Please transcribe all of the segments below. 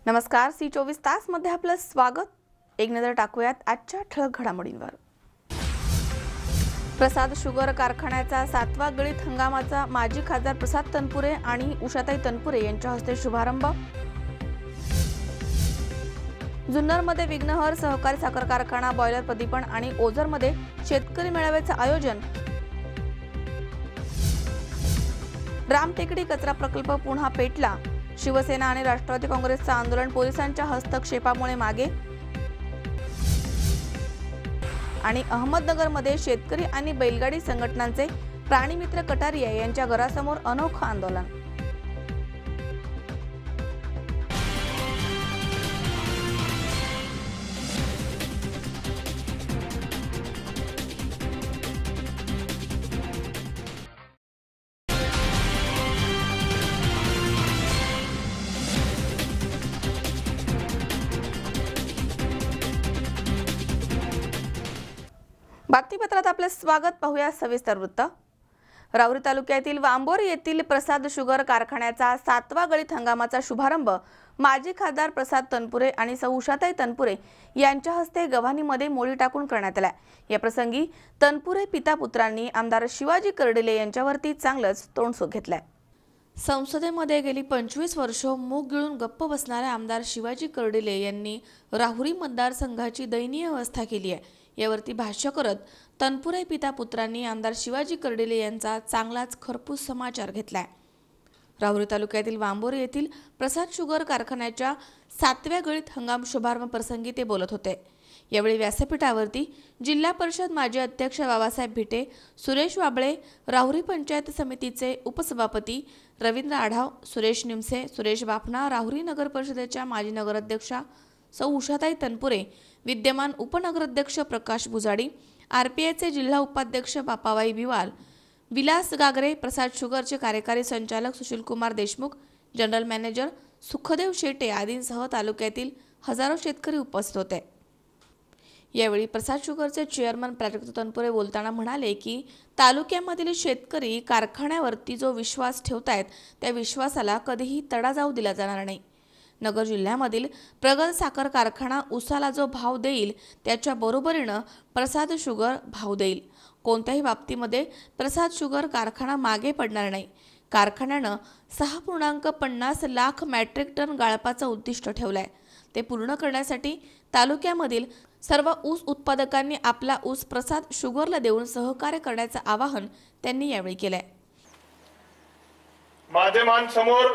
नमस्कार, सी 24 तास मध्ये आपलं स्वागत। एक नजर टाकूयात आजच्या ठळक घडामोडींवर। प्रसाद शुगर कारखान्याचा 7वा गळीत हंगामाचा माजी खासदार प्रसाद तनपुरे आणि उषाताई तनपुरे यांच्या हस्ते शुभारंभ। जुन्नरमध्ये विघ्नहर सहकारी साखर कारखाना बॉयलर प्रदीपन आणि ओझरमध्ये शेतकरी मेळाव्याचे आयोजन। रामटेकडी कचरा प्रकल्प पुन्हा पेटला। शिवसेना आणि राष्ट्रवादी काँग्रेसचं आंदोलन पोलिसांच्या हस्तक्षेपामुळे मागे। आणि अहमदनगरमध्ये शेतकरी आणि बैलगाडी संघटनांचे प्राणीमित्र कटारिया यांच्या घरासमोर अनोखं आंदोलन। बातमीपत्रात आपले स्वागत। पाहूया सविस्तर वृत्त। राहुरी तालुक्यातील वांबोर येथील प्रसाद शुगर कारखान्याचा 7वा गळीत हंगामाचा शुभारंभ माजी खासदार प्रसाद तनपुरे आणि सौ उषाताई तनपुरे यांच्या हस्ते गव्हाणीमध्ये मोळी टाकून करण्यात आला। या प्रसंगी तनपुरे पिता पुत्रांनी आमदार शिवाजी कर्डिले यांच्यावरती चांगलंच तोंडसुख घेतलंय। संसदेमध्ये गेली 25 वर्ष मूग गिळून गप्प बसणाऱ्या आमदार शिवाजी कर्डिले यांनी राहुरी मतदारसंघाची दयनीय अवस्था केली आहे। यावरती भाष्य करत तनपुरे पिता पुत्रांनी आमदार शिवाजी कर्डिले यांचा चांगलाच खरपूस समाचार घेतलाय। राहुरी तालुक्यातील वांबोर येथील प्रसाद शुगर कारखान्याच्या 7व्या गळीत हंगाम शुभारंभ प्रसंगी ते बोलत होते। यावेळी व्यासपीठावरती जिल्हा परिषद माजी अध्यक्ष बाबासाहेब भिटे, सुरेश वाबळे, राहुरी पंचायत समितीचे उपसभापती रवींद्र आढाव, सुरेश निमसे, सुरेश बापना, राहुरी नगर परिषदेच्या माजी नगराध्यक्षा सौ उषाताई तनपुरे, विद्यमान उपनगराध्यक्ष प्रकाश बुजाडी, आरपीआयचे जिल्हा उपाध्यक्ष बापाबाई बिवाल, विलास गागरे, प्रसाद शुगरचे कार्यकारी संचालक सुशीलकुमार देशमुख, जनरल मॅनेजर सुखदेव शेटे आदींसह तालुक्यातील हजारो शेतकरी उपस्थित होते। यावेळी प्रसाद शुगरचे चेअरमन प्राजक्त तनपुरे बोलताना म्हणाले की तालुक्यामधील शेतकरी कारखान्यावरती जो विश्वास ठेवतायत त्या विश्वासाला कधीही तडा जाऊ दिला जाणार नाही। नगर जिल्ह्यामधील प्रगत साखर कारखाना उसाला जो भाव देईल त्याच्या बरोबरीनं प्रसाद शुगर भाव देईल। कोणत्याही बाबतीमध्ये प्रसाद शुगर कारखाना मागे पडणार नाही। कारखान्यानं 6.50 लाख मॅट्रिक टन गाळपाचं उद्दिष्ट ठेवलंय। ते पूर्ण करण्यासाठी तालुक्यामधील सर्व ऊस उत्पादकांनी आपला ऊस प्रसाद शुगरला देऊन सहकार्य करण्याचं आवाहन त्यांनी यावेळी केलंय। माध्यमांसमोर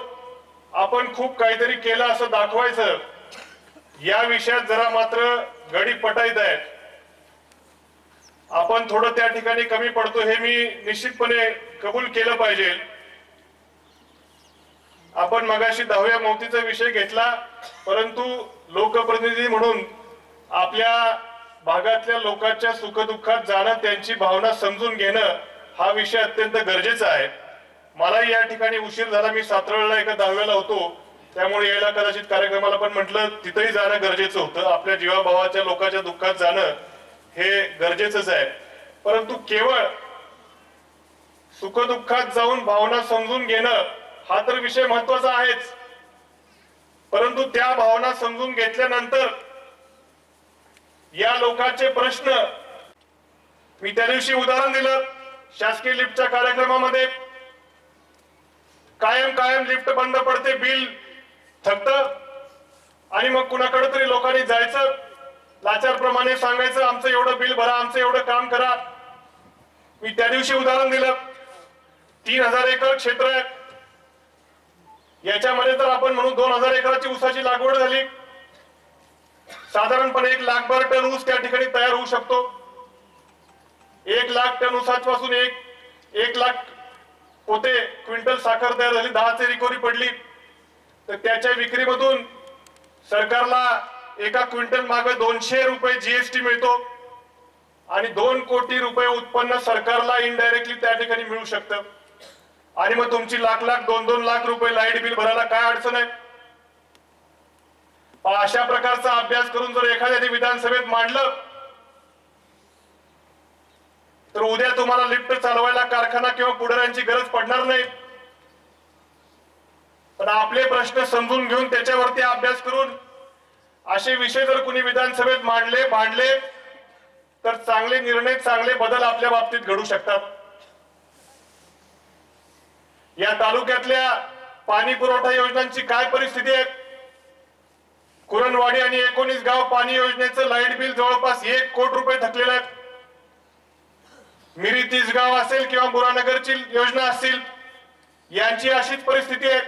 आपण खूप काहीतरी केलं असं दाखवायचं, या विषयात जरा मात्र गडी पटायत आहेत। आपण थोडं त्या ठिकाणी कमी पडतो हे मी निश्चितपणे कबूल केलं पाहिजे। आपण मगाशी 10व्या मौतीचा विषय घेतला, परंतु लोकप्रतिनिधी म्हणून आपल्या भागातल्या लोकांच्या सुखदुःखात जाणं, त्यांची भावना समजून घेणं हा विषय अत्यंत गरजेचा आहे। मला या ठिकाणी उशीर झाला, मी सातरळला एका 10व्याला होतो, त्यामुळे यायला कदाचित कार्यक्रमाला पण म्हटलं तिथेही जाणं गरजेचं होतं। आपल्या जीवाभावाच्या लोकांच्या दुःखात जाणं हे गरजेचंच आहे, परंतु केवळ सुखदुःखात जाऊन भावना समजून घेणं हा तर विषय महत्वाचा आहेच, परंतु त्या भावना समजून घेतल्यानंतर या लोकांचे प्रश्न, मी त्या दिवशी उदाहरण दिलं शासकीय लिफ्टच्या कार्यक्रमामध्ये, कायम लिफ्ट बंद पडते, बिल थकतं आणि मग कुणाकडे तरी लोकांनी जायचं, लाचारप्रमाणे सांगायचं आमचं एवढं बिल भरा, आमचं एवढं काम करा। मी त्या दिवशी उदाहरण दिलं 3000 एकर क्षेत्र आहे, याच्यामध्ये तर आपण म्हणू 2000 एकराची ऊसाची लागवड झाली, साधारणपणे 1 लाखभर टन ऊस त्या ठिकाणी तयार होऊ शकतो। 1 लाख टन ऊसापासून 1 लाख पोते क्विंटल साखर तयार झाली, 10ची रिकव्हरी पडली, तर त्याच्या विक्रीमधून सरकारला एका क्विंटल मागे 200 रुपये जीएसटी मिळतो आणि 2 कोटी रुपये उत्पन्न सरकारला इनडायरेक्टली त्या ठिकाणी मिळू शकतं। आणि मग तुमची लाख 2-2 लाख रुपये लाईट बिल भरायला काय अडचण आहे? अशा प्रकारचा अभ्यास करून जर एखाद्याने विधानसभेत मांडलं तर उद्या तुम्हाला लिफ्ट चालवायला कारखाना किंवा पुढाऱ्यांची गरज पडणार नाही। पण आपले प्रश्न समजून घेऊन त्याच्यावरती अभ्यास करून असे विषय जर कुणी विधानसभेत मांडले तर चांगले निर्णय, चांगले बदल आपल्या बाबतीत घडू शकतात. या तालुक्यातल्या पाणी पुरवठा योजनांची काय परिस्थिती आहे? कुरणवाडी आणि 19 गाव पाणी योजनेचं लाईट बिल जवळपास 1 कोटी रुपये थकलेलं आहे. मिरी 30 गाव असेल किंवा बुरानगरची योजना असतील, यांची अशीच परिस्थिती आहे.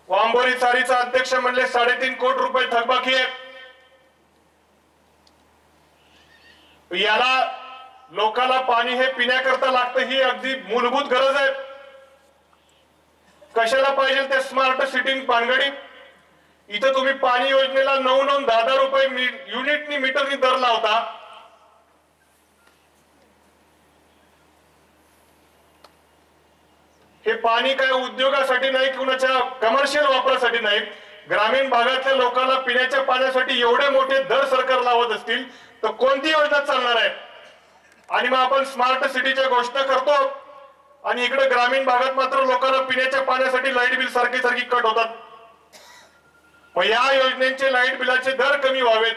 वांबोरी चारीचा अध्यक्ष म्हणले 3.5 कोटी रुपये थकबाकी आहे. याला लोकांना पाणी हे पिण्याकरता लागतं, ही अगदी मूलभूत गरज आहे. कशाला पाहिजे ते स्मार्ट सिटी पानगडी? इथं तुम्ही पाणी योजनेला 9-10 रुपये युनिटनी मीटरनी दर लावता. हे पाणी काय उद्योगासाठी नाही, कुणाच्या कमर्शियल वापरासाठी नाही. ग्रामीण भागातल्या लोकांना पिण्याच्या पाण्यासाठी एवढे मोठे दर सरकार लावत असतील तर कोणती योजना चालणार आहे? आणि मग आपण स्मार्ट सिटीच्या घोषणा करतो आणि इकडे ग्रामीण भागात मात्र लोकांना पिण्याच्या पाण्यासाठी लाईट बिल सारखी कट होतात. मग या योजनेचे लाईट बिलाचे दर कमी व्हावेत,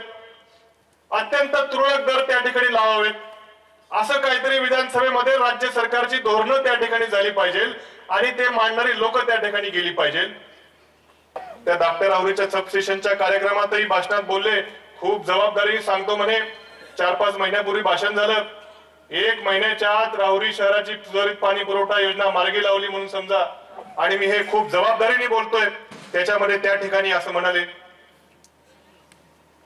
अत्यंत तुरळक दर त्या ठिकाणी लावावेत, असं काहीतरी विधानसभेमध्ये राज्य सरकारची धोरणं त्या ठिकाणी झाली पाहिजे आणि ते मांडणारी लोक त्या ठिकाणी गेली पाहिजे. त्या धाकट्या राहुरीच्या सबस्टेशनच्या कार्यक्रमातही भाषणात बोलले, खूप जबाबदारी सांगतो म्हणे. 4-5 महिन्यापूर्वी भाषण झालं. 1 महिन्याच्या आत राहुरी शहराची सुधारित पाणी पुरवठा योजना मार्गी लावली म्हणून समजा, आणि मी हे खूप जबाबदारीने बोलतोय. त्याच्यामध्ये त्या ठिकाणी असं म्हणाले.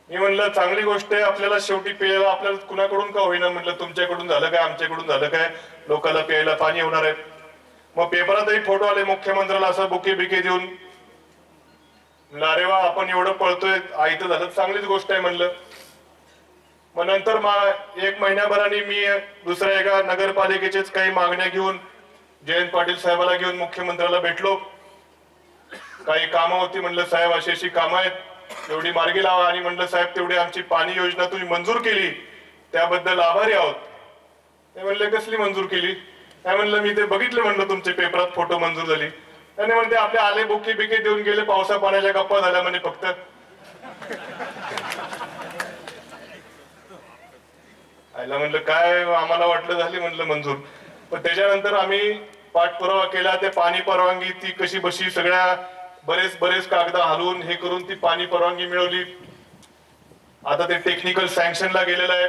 मी म्हणलं चांगली गोष्ट आहे, आपल्याला शेवटी प्यायला आपल्याला कुणाकडून का होईना, म्हटलं तुमच्याकडून झालं काय, आमच्याकडून झालं काय, लोकांना प्यायला पाणी होणार आहे. मग पेपरातही फोटो आले मुख्यमंत्र्याला असं बुके बिके देऊन. म्हणलं अरे वा, आपण एवढं पळतोय, आयतं झालं, चांगलीच गोष्ट आहे म्हणलं. मग नंतर 1 महिन्याभराने मी दुसऱ्या एका नगरपालिकेचेच काही मागण्या घेऊन जयंत पाटील साहेबाला घेऊन मुख्यमंत्र्याला भेटलो. काही कामं होती, म्हणलं साहेब अशी कामं आहेत, तेवढी मार्गी लावा. आणि म्हणलं साहेब तेवढी आमची पाणी योजना तुम्ही मंजूर केली त्याबद्दल आभारी आहोत. ते म्हणले कसली मंजूर केली? काय म्हणलं मी ते बघितलं, म्हणलं तुमचे पेपरात फोटो मंजूर झाली. त्याने म्हणते आपले आले बुके बिके देऊन गेले, पावसा पाण्याच्या गप्पा झाल्या म्हणे फक्त. आयला म्हणलं काय, आम्हाला वाटलं झाली म्हणलं मंजूर. पण त्याच्यानंतर आम्ही पाठपुरावा केला. ते पाणी परवानगी ती कशी बशी सगळ्या बरेच कागद हलवून हे करून ती पाणी परवानगी मिळवली. आता ते टेक्निकल सँक्शनला गेलेलं आहे.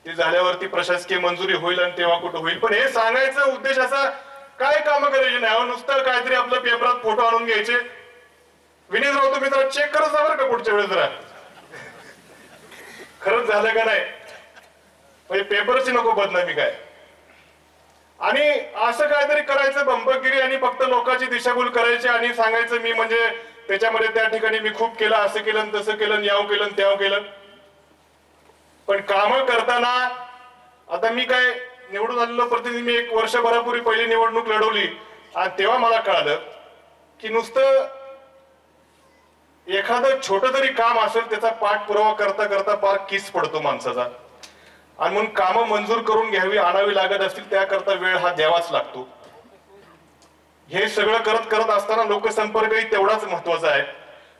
ते झाल्यावरती प्रशासकीय मंजुरी होईल आणि तेव्हा कुठं होईल. पण हे सांगायचा उद्देश असा, काय काम करायचे नाही, नुसतं काहीतरी आपलं पेपरात फोटो आणून घ्यायचे. विनीत राव तुम्ही जरा चेक करत जा बरं का पुढच्या वेळेस जरा खरंच झालं का नाही, म्हणजे पेपरची नको बदनामी काय. आणि असं काहीतरी करायचं बंबगिरी आणि फक्त लोकांची दिशाभूल करायची आणि सांगायचं मी म्हणजे त्याच्यामध्ये त्या ठिकाणी मी खूप केलं, असं केलं तसं केलं, याव केलं त्याव केलं. पण काम करताना आता मी काय निवडून आलेलो प्रतिनिधी, मी 1 वर्षभरापूर्वी पहिली निवडणूक लढवली आणि तेव्हा मला कळालं की नुसतं एखादं छोटं तरी काम असेल त्याचा पाठपुरावा करता करता फार किस पडतो माणसाचा. आणि म्हणून कामं मंजूर करून घ्यावी, आणावी लागत असतील त्याकरता वेळ हा द्यावाच लागतो. हे सगळं करत असताना लोकसंपर्कही तेवढाच महत्वाचा आहे.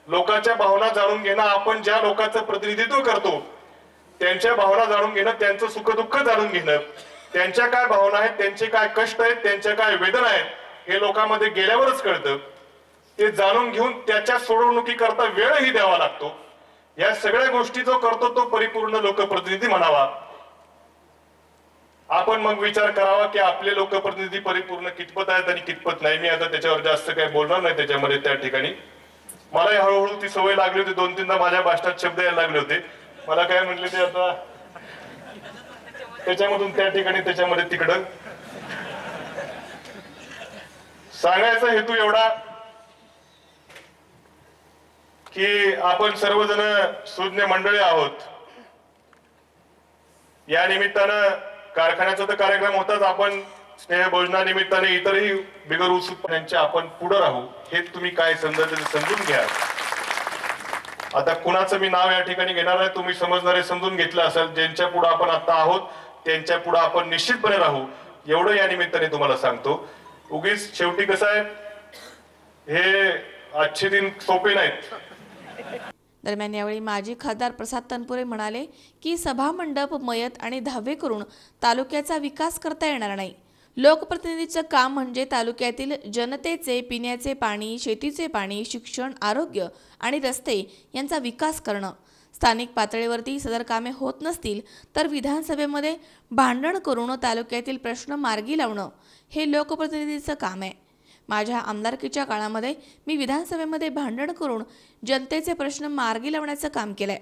लोकांच्या भावना जाणून घेणं, आपण ज्या लोकांचं प्रतिनिधित्व करतो त्यांच्या भावना जाणून घेणं, त्यांचं सुखदुःख जाणून घेणं, त्यांच्या काय भावना आहेत, त्यांचे काय कष्ट आहेत, त्यांच्या काय वेदना आहेत, हे लोकांमध्ये गेल्यावरच कळतं. ते जाणून घेऊन त्याच्या सोडवणुकीकरता वेळही द्यावा लागतो. या सगळ्या गोष्टी जो करतो तो परिपूर्ण लोकप्रतिनिधी म्हणावा. आपण मग विचार करावा की आपले लोकप्रतिनिधी परिपूर्ण कितपत आहेत आणि कितपत नाही. मी आता त्याच्यावर जास्त काही बोलणार नाही. त्याच्यामध्ये त्या ठिकाणी मला हळूहळू ती सवय लागली होती. 2-3दा माझ्या भाषणात शब्द यायला लागले होते. मला काय म्हणले ते आता त्याच्यामधून त्या ठिकाणी त्याच्यामध्ये तिकडं सांगायचा हेतू एवढा की आपण सर्वजण सुज्ञ मंडळी आहोत. या निमित्तानं कारखान्याचा तर कार्यक्रम होताच, आपण स्नेहभोजना निमित्ताने इतरही बिगर उत्सुकपणांचे आपण पुढे राहू. हे तुम्ही काय समजून घ्या. आता कुणाचं मी नाव या ठिकाणी घेणार नाही, तुम्ही समजणारे समजून घेतलं असेल. ज्यांच्या पुढे आपण आता आहोत त्यांच्या पुढे आपण निश्चितपणे राहू, एवढं या निमित्ताने तुम्हाला सांगतो. उगीच शेवटी कसं आहे, हे आजचे दिन सोपे नाहीत. दरम्यान यावेळी माजी खासदार प्रसाद तनपुरे म्हणाले की सभामंडप, मयत आणि धाबे करून तालुक्याचा विकास करता येणार नाही. लोकप्रतिनिधीचं काम म्हणजे तालुक्यातील जनतेचे पिण्याचे पाणी, शेतीचे पाणी, शिक्षण, आरोग्य आणि रस्ते यांचा विकास करणं. स्थानिक पातळीवरती सदर कामे होत नसतील तर विधानसभेमध्ये भांडण करून तालुक्यातील प्रश्न मार्गी लावणं हे लोकप्रतिनिधीचं काम आहे. माझ्या आमदारकीच्या काळामध्ये मी विधानसभेमध्ये भांडण करून जनतेचे प्रश्न मार्गी लावण्याचं काम केलंय.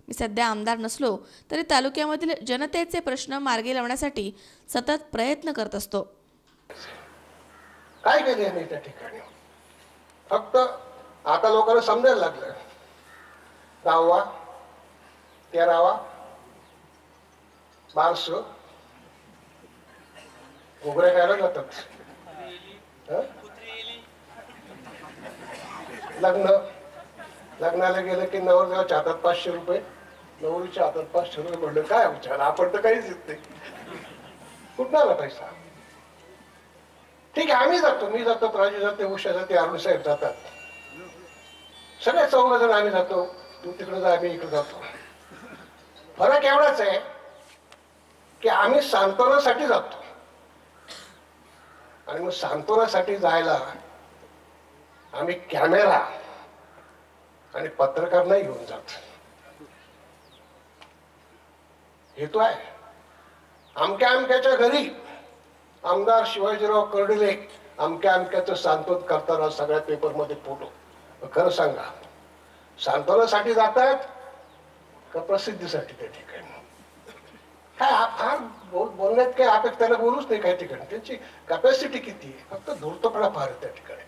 मी सध्या आमदार नसलो तरी तालुक्यामधील जनतेचे प्रश्न मार्गी लावण्यासाठी सतत प्रयत्न करत असतो. काय केले नाही त्या ठिकाणी, फक्त आता लोकांना समजायला लागलं. 10वा 13वा 1200 घोगऱ्या खायला जातात. लग्नाला गेलं की नवरदेवाच्या हातात 500 रुपये, नवरीच्या हातात 500 रुपये. म्हणलं काय विचार, आपण तर काहीच येत नाही, कुठं आला पैसा. ठीक आहे, आम्ही जातो, मी जातो, प्राजू जाते, उषा जाते, अरुण साहेब जातात, सगळे 14 जण आम्ही जातो. तू तिकडे जा, आम्ही इकडे जातो. फरक एवढाच आहे की आम्ही सांत्वनासाठी जातो, आणि मग सांत्वनासाठी जायला आम्ही कॅमेरा आणि पत्रकार नाही घेऊन जात. हेतू आहे अमक्याच्या घरी आमदार शिवाजीराव कर्डिले अमक्याचं सांत्वन करताना सगळ्या पेपरमध्ये फोटो. खरं सांगा, सांत्वनासाठी जातात का प्रसिद्धीसाठी? त्या ठिकाणी काय फार बोलण्यात काही अपेक्षा, त्याला बोलूच नाही काही ठिकाणी. त्यांची कॅपॅसिटी किती आहे, फक्त धूर्तपणा फार आहे त्या ठिकाणी.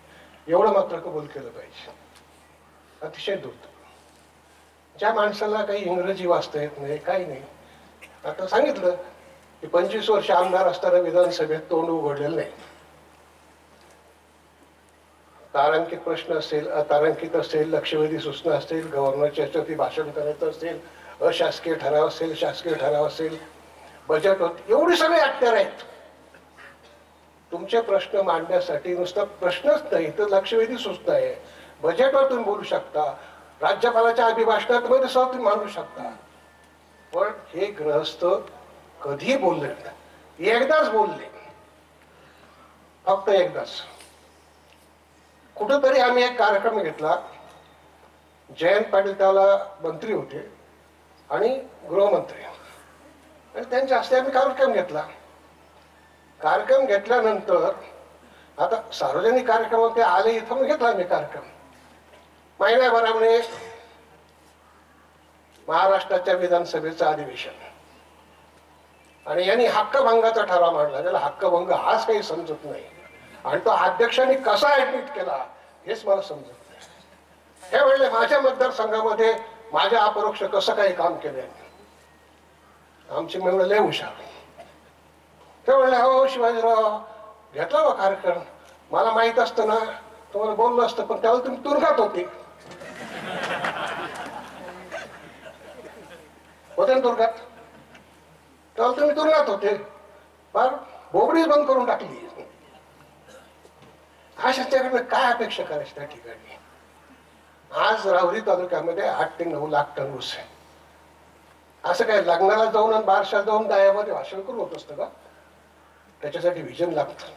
एवढं मात्र कबूल केलं पाहिजे, अतिशय धूर्त. ज्या माणसाला काही इंग्रजी वाचता येत नाही, काही नाही. आता सांगितलं की 25 वर्ष आमदार असताना विधानसभेत तोंड उघडलेलं नाही. तारांकित प्रश्न असेल, अतारांकित असेल, लक्षवेधी सूचना असतील, गव्हर्नरच्या याच्यावरती भाषण करायचं असेल, अशासकीय ठराव असेल, शासकीय ठराव असेल, बजेट होते, एवढी सगळी अखत्यार आहेत. तुमचे प्रश्न मांडण्यासाठी नुसतं प्रश्नच नाही तर लक्षवेधी सूचना आहे. बजेटवर तुम्ही बोलू शकता, राज्यपालाच्या अभिभाषणात मध्ये सुद्धा तुम्ही मांडू शकता. पण हे गृहस्थ कधी बोलले नाही, एकदाच बोलले, फक्त एकदाच. कुठंतरी आम्ही एक कार्यक्रम घेतला, जयंत पाटील त्याला मंत्री होते आणि गृहमंत्री, आणि त्यांच्या हस्ते आम्ही कार्यक्रम घेतला. कार्यक्रम घेतल्यानंतर आता सार्वजनिक कार्यक्रम ते आले इथं, मग घेतला आम्ही कार्यक्रम. महिन्याभरामध्ये महाराष्ट्राच्या विधानसभेचं अधिवेशन, आणि यांनी हक्कभंगाचा ठराव मांडला. त्याला हक्कभंग हाच काही समजत नाही, आणि तो अध्यक्षांनी कसा ऍडमिट केला हेच मला समजत नाही. हे म्हणले माझ्या मतदारसंघामध्ये माझ्या अपरोक्ष कसं काही काम केलं. आमची म्हणलं लय हुशार. ते म्हणले हो शिवाजीराव, घेतला बा कार्यक्रम, मला माहित असतं ना तुम्हाला बोललो असतं, पण त्यावेळेला तुम्ही तुरुंगात होते ना तुरुंगात, तेव्हा तुम्ही तुरुंगात होते, फार बोबडी बंद करून टाकली. अशाच्याकडनं काय अपेक्षा करायची त्या ठिकाणी. आज राहुरी तालुक्यामध्ये 8 ते 9 लाख टन ऊस आहे. असं काय लग्नाला जाऊन आणि बारशात जाऊन दायामध्ये भाषण करून होत असतं का? त्याच्यासाठी विजन लागतं.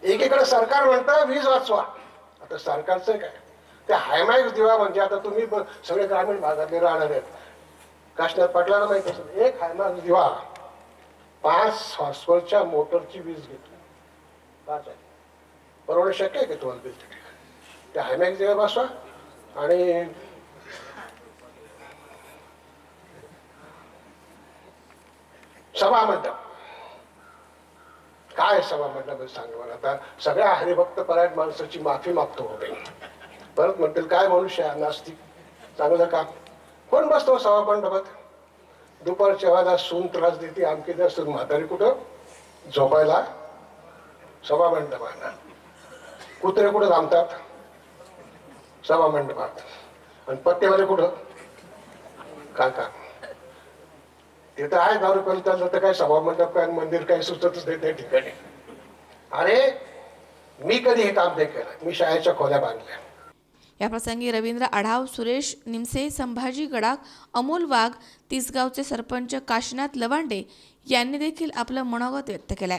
एकीकडे सरकार म्हणतं वीज वाचवा. आता सरकारचं काय ते हायमॅक्स दिवा, म्हणजे आता तुम्ही सगळे ग्रामीण भागातले राहणार आहेत, काशनाथ पाटलाला माहित असेल, एक हायमॅक्स दिवा 5 हॉर्सपॉवरच्या मोटरची वीज घेतो. 5 आहे, परवडणं शक्य आहे का तुम्हाला बिल? त्या हायमॅक्स दिवा बसवा. आणि सभामंडप, काय सभामंडप सांगा मला. आता सगळ्या हरिभक्त परायण माणसाची माफी मागतो होते, परत म्हणतील काय मनुष्य आहे नास्तिक. चांगलं काम कोण बसतो सभामंडपात? दुपारच्या वेळेला सून त्रास देते, आमकी जास्त म्हातारी कुठं झोपायला सभामंडपात. कुत्रे कुठं थांबतात? सभामंडपात. आणि पत्तेवाले कुठं? काका ते तर आहे 10 रुपयाला चाललं, तर काय सभामंडप काय मंदिर काय सुचतच नाही त्या ठिकाणी. अरे मी कधी हे काम नाही केलं. मी शाळेच्या खोल्या बांधल्या. याप्रसंगी रवींद्र आढाव, सुरेश निमसे, संभाजी गडाख, अमोल वाघ, तिसगावचे सरपंच काशीनाथ लवांडे यांनी देखील आपलं मनोगत व्यक्त केलंय.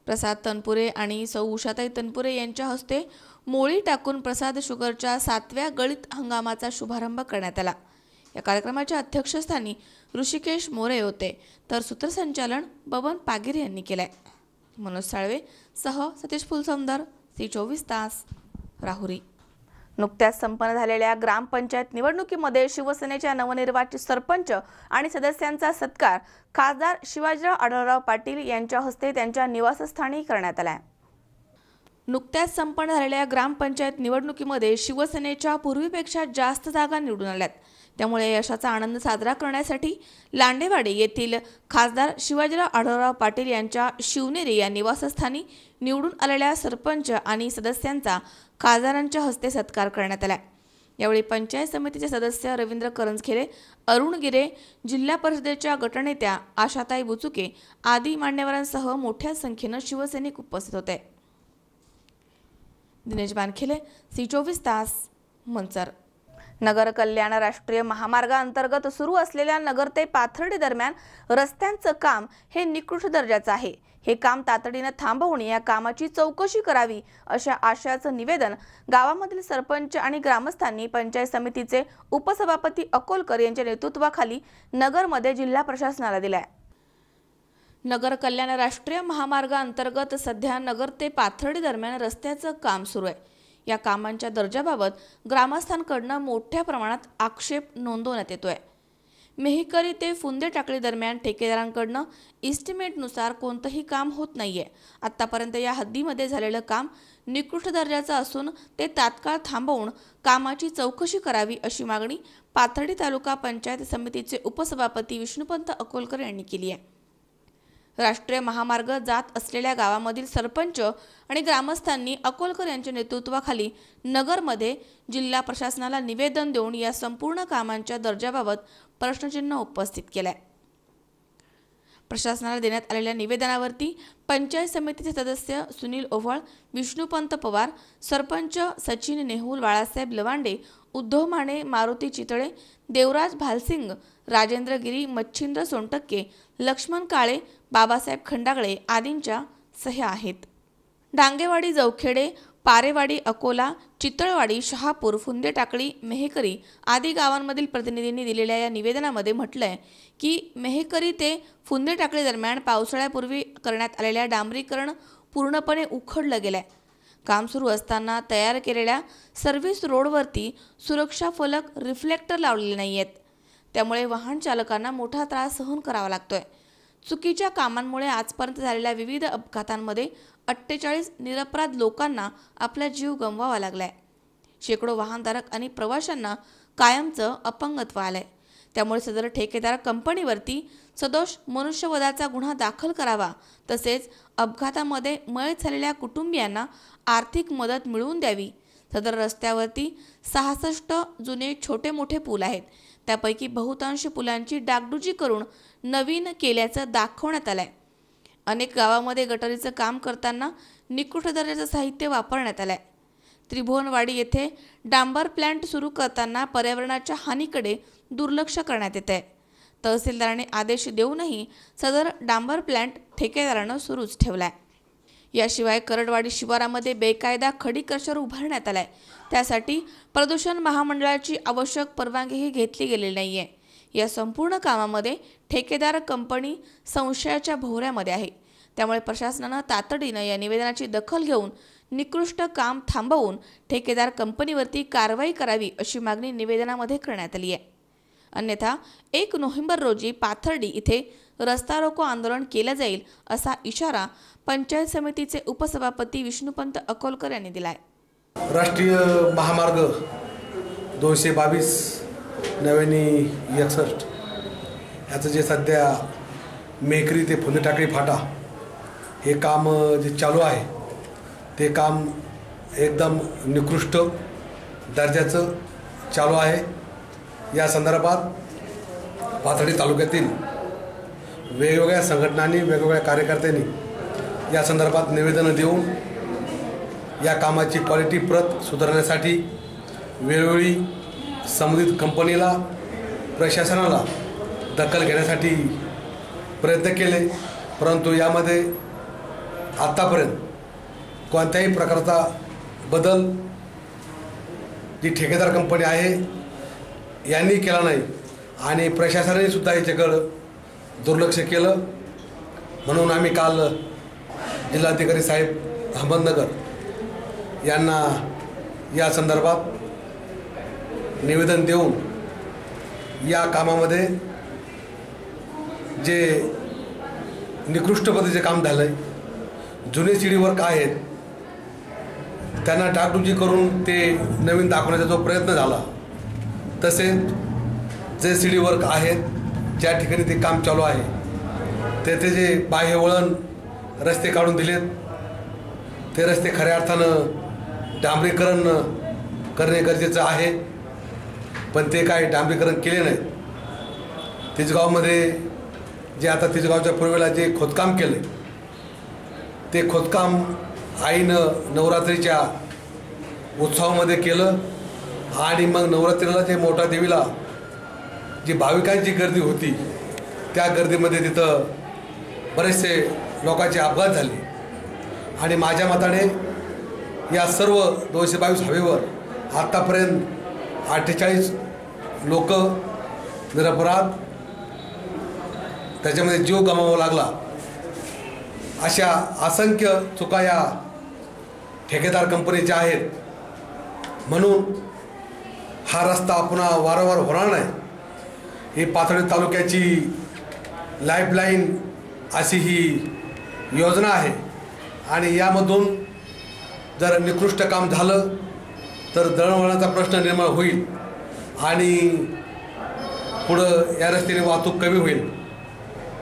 प्रसाद तनपुरे आणि सौ उषाताई तनपुरे यांच्या हस्ते मोळी टाकून प्रसाद शुगरच्या 7व्या गळीत हंगामाचा शुभारंभ करण्यात आला. या कार्यक्रमाच्या अध्यक्षस्थानी ऋषिकेश मोरे होते, तर सूत्रसंचालन बबन पागिरे यांनी केलंय. मनोज साळवे सह सतीश फुलसमदर, C24 तास, राहुरी. नुकत्याच संपन्न झालेल्या ग्रामपंचायत निवडणुकीमध्ये शिवसेनेच्या नवनिर्वाचित सरपंच आणि सदस्यांचा सत्कार खासदार शिवाजीराव आढळराव पाटील यांच्या हस्ते त्यांच्या निवासस्थानी करण्यात आला. नुकत्याच संपन्न झालेल्या ग्रामपंचायत निवडणुकीमध्ये शिवसेनेच्या पूर्वीपेक्षा जास्त जागा निवडून आल्यात. त्यामुळे यशाचा आनंद साजरा करण्यासाठी लांडेवाडी येथील खासदार शिवाजीराव आढळराव पाटील यांच्या शिवनेरी या निवासस्थानी निवडून आलेल्या सरपंच आणि सदस्यांचा खासदारांच्या हस्ते सत्कार करण्यात आला. यावेळी पंचायत समितीचे सदस्य रवींद्र करंजखेले, अरुण गिरे, जिल्हा परिषदेच्या गटनेत्या आशाताई बुचुके आदी मान्यवरांसह मोठ्या संख्येने शिवसैनिक उपस्थित होते. दिनेश बानखेले, C24 तास, मंचर. नगर कल्याण राष्ट्रीय महामार्गाअंतर्गत सुरू असलेल्या नगर ते पाथर्डी दरम्यान रस्त्यांचं काम हे निकृष्ट दर्जाचं आहे. हे काम तातडीने थांबवून या कामाची चौकशी करावी अशा आशयाचं निवेदन गावामधील सरपंच आणि ग्रामस्थांनी पंचायत समितीचे उपसभापती अकोलकर यांच्या नेतृत्वाखाली नगरमध्ये जिल्हा प्रशासनाला दिलाय. नगर कल्याण राष्ट्रीय महामार्गाअंतर्गत सध्या नगर ते पाथर्डी दरम्यान रस्त्याचं काम सुरू आहे. या कामांच्या दर्जाबाबत ग्रामस्थांकडून मोठ्या प्रमाणात आक्षेप नोंदवण्यात येतोय. मेहकरी ते फुंदे टाकळी दरम्यान ठेकेदारांकडून इस्टिमेटनुसार कोणतंही काम होत नाहीये. आतापर्यंत या हद्दीमध्ये झालेलं काम निकृष्ट दर्जाचं असून ते तात्काळ थांबवून कामाची चौकशी करावी अशी मागणी पाथर्डी तालुका पंचायत समितीचे उपसभापती विष्णुपंत अकोलकर यांनी केली आहे. राष्ट्रीय महामार्ग जात असलेल्या गावामधील सरपंच आणि ग्रामस्थांनी अकोलकर यांच्या नेतृत्वाखाली नगरमध्ये जिल्हा प्रशासनाला निवेदन देऊन या संपूर्ण कामांच्या दर्जाबाबत प्रश्नचिन्ह उपस्थित केलंय. प्रशासनाला देण्यात आलेल्या निवेदनावरती पंचायत समितीचे सदस्य सुनील ओव्हाळ, विष्णुपंत पवार, सरपंच सचिन नेहुल, बाळासाहेब लवांडे, उद्धव माने, मारुती चितळे, देवराज भालसिंग, राजेंद्र गिरी, मच्छिंद्र सोनटक्के, लक्ष्मण काळे, बाबासाहेब खंडागळे आदींच्या सह्या आहेत. डांगेवाडी, जवखेडे, पारेवाडी, अकोला, चितळवाडी, शहापूर, फुंदे टाकळी, मेहकरी आदी गावांमधील प्रतिनिधींनी दिलेल्या या निवेदनामध्ये म्हटलंय की मेहकरी ते फुंदे टाकळी दरम्यान पावसाळ्यापूर्वी करण्यात आलेल्या डांबरीकरण पूर्णपणे उखडलं गेलंय. काम सुरू असताना तयार केलेल्या सर्व्हिस रोडवरती सुरक्षा फलक, रिफ्लेक्टर लावलेले नाहीयेत. त्यामुळे वाहन चालकांना मोठा त्रास सहन करावा लागतोय. चुकीच्या कामांमुळे आजपर्यंत झालेल्या विविध अपघातांमध्ये 48 निरपराध लोकांना आपला जीव गमवावा लागलाय. शेकडो वाहनधारक आणि प्रवाशांना कायमचं अपंगत्व आलंय. त्यामुळे सदर ठेकेदार कंपनीवरती सदोष मनुष्यवधाचा गुन्हा दाखल करावा, तसेच अपघातामध्ये मयत झालेल्या कुटुंबियांना आर्थिक मदत मिळवून द्यावी. सदर रस्त्यावरती 66 जुने छोटे मोठे पूल आहेत. त्यापैकी बहुतांश पुलांची डागडुजी करून नवीन केल्याचं दाखवण्यात आलंय. अनेक गावामध्ये गटरीचं काम करताना निकृष्ट दर्जाचं साहित्य वापरण्यात आलंय. त्रिभुवनवाडी येथे डांबर प्लांट सुरू करताना पर्यावरणाच्या हानीकडे दुर्लक्ष करण्यात येत आहे. तहसीलदाराने आदेश देऊनही सदर डांबर प्लांट ठेकेदारानं सुरूच ठेवलाय. याशिवाय करडवाडी शिवारामध्ये बेकायदा खडी क्रशर उभारण्यात आलाय. त्यासाठी प्रदूषण महामंडळाची आवश्यक परवानगीही घेतली गेलेली नाहीये. या संपूर्ण कामामध्ये ठेकेदार कंपनी संशयाच्या भोवऱ्यामध्ये आहे. त्यामुळे प्रशासनानं तातडीनं या निवेदनाची दखल घेऊन निकृष्ट काम थांबवून ठेकेदार कंपनीवरती कारवाई करावी अशी मागणी निवेदनामध्ये करण्यात आली आहे. अन्यथा 1 नोव्हेंबर रोजी पाथर्डी इथे रस्ता रोको आंदोलन केलं जाईल असा इशारा पंचायत समितीचे उपसभापती विष्णुपंत अकोलकर यांनी दिलाय. राष्ट्रीय महामार्ग 222 6961 याचं जे सध्या मेकरी ते फुंदे टाकळी फाटा हे काम जे चालू आहे ते काम एकदम निकृष्ट दर्जाचं चालू आहे. या संदर्भात पाथर्डी तालुक्यातील वेगवेगळ्या संघटनांनी, वेगवेगळ्या कार्यकर्त्यांनी या संदर्भात निवेदनं देऊन या कामाची क्वालिटी प्रत सुधारण्यासाठी वेळोवेळी संबंधित कंपनीला प्रशासनाला दखल घेण्यासाठी प्रयत्न केले, परंतु यामध्ये आत्तापर्यंत कोणत्याही प्रकारचा बदल जी ठेकेदार कंपनी आहे यांनी केला नाही आणि प्रशासनाने सुद्धा याच्याकडं दुर्लक्ष केलं. म्हणून आम्ही काल जिल्हाधिकारी साहेब अहमदनगर यांना या संदर्भात निवेदन देऊन या कामामध्ये जे निकृष्ट पद्धतीचे काम झालं आहे, जुने सीडी वर्क आहेत त्यांना डागडुजी करून ते नवीन दाखवण्याचा जो प्रयत्न झाला, तसेच जे सीडी वर्क आहेत ज्या ठिकाणी ते काम चालू आहे तेथे जे बाह्य वळण रस्ते काढून दिलेत ते रस्ते खऱ्या अर्थानं डांबरीकरण करणे गरजेचं आहे, पण ते काय डांबरीकरण केले नाही. तिसगावमध्ये जे आता तिसगावच्या पूर्वेला जे खोदकाम केले ते खोदकाम आईनं नवरात्रीच्या उत्सवामध्ये केलं आणि मग नवरात्रीला जे मोठा देवीला जी भाविकांची गर्दी होती त्या गर्दीमध्ये तिथं बरेचसे लोकांचे अपघात झाले आणि माझ्या मताने या सर्व 222 हवेवर आत्तापर्यंत 48 लोक निरपराध त्याच्यामध्ये जीव गमावा लागला. अशा असंख्य चुका या ठेकेदार कंपनीच्या आहेत. म्हणून हा रस्ता पुन्हा वारंवार होणार नाही. ही पाथर्डी तालुक्याची लाईफलाईन अशी ही योजना आहे आणि यामधून जर निकृष्ट काम झालं तर दळणवळणाचा प्रश्न निर्माण होईल आणि पुढं या रस्त्याने वाहतूक कमी होईल.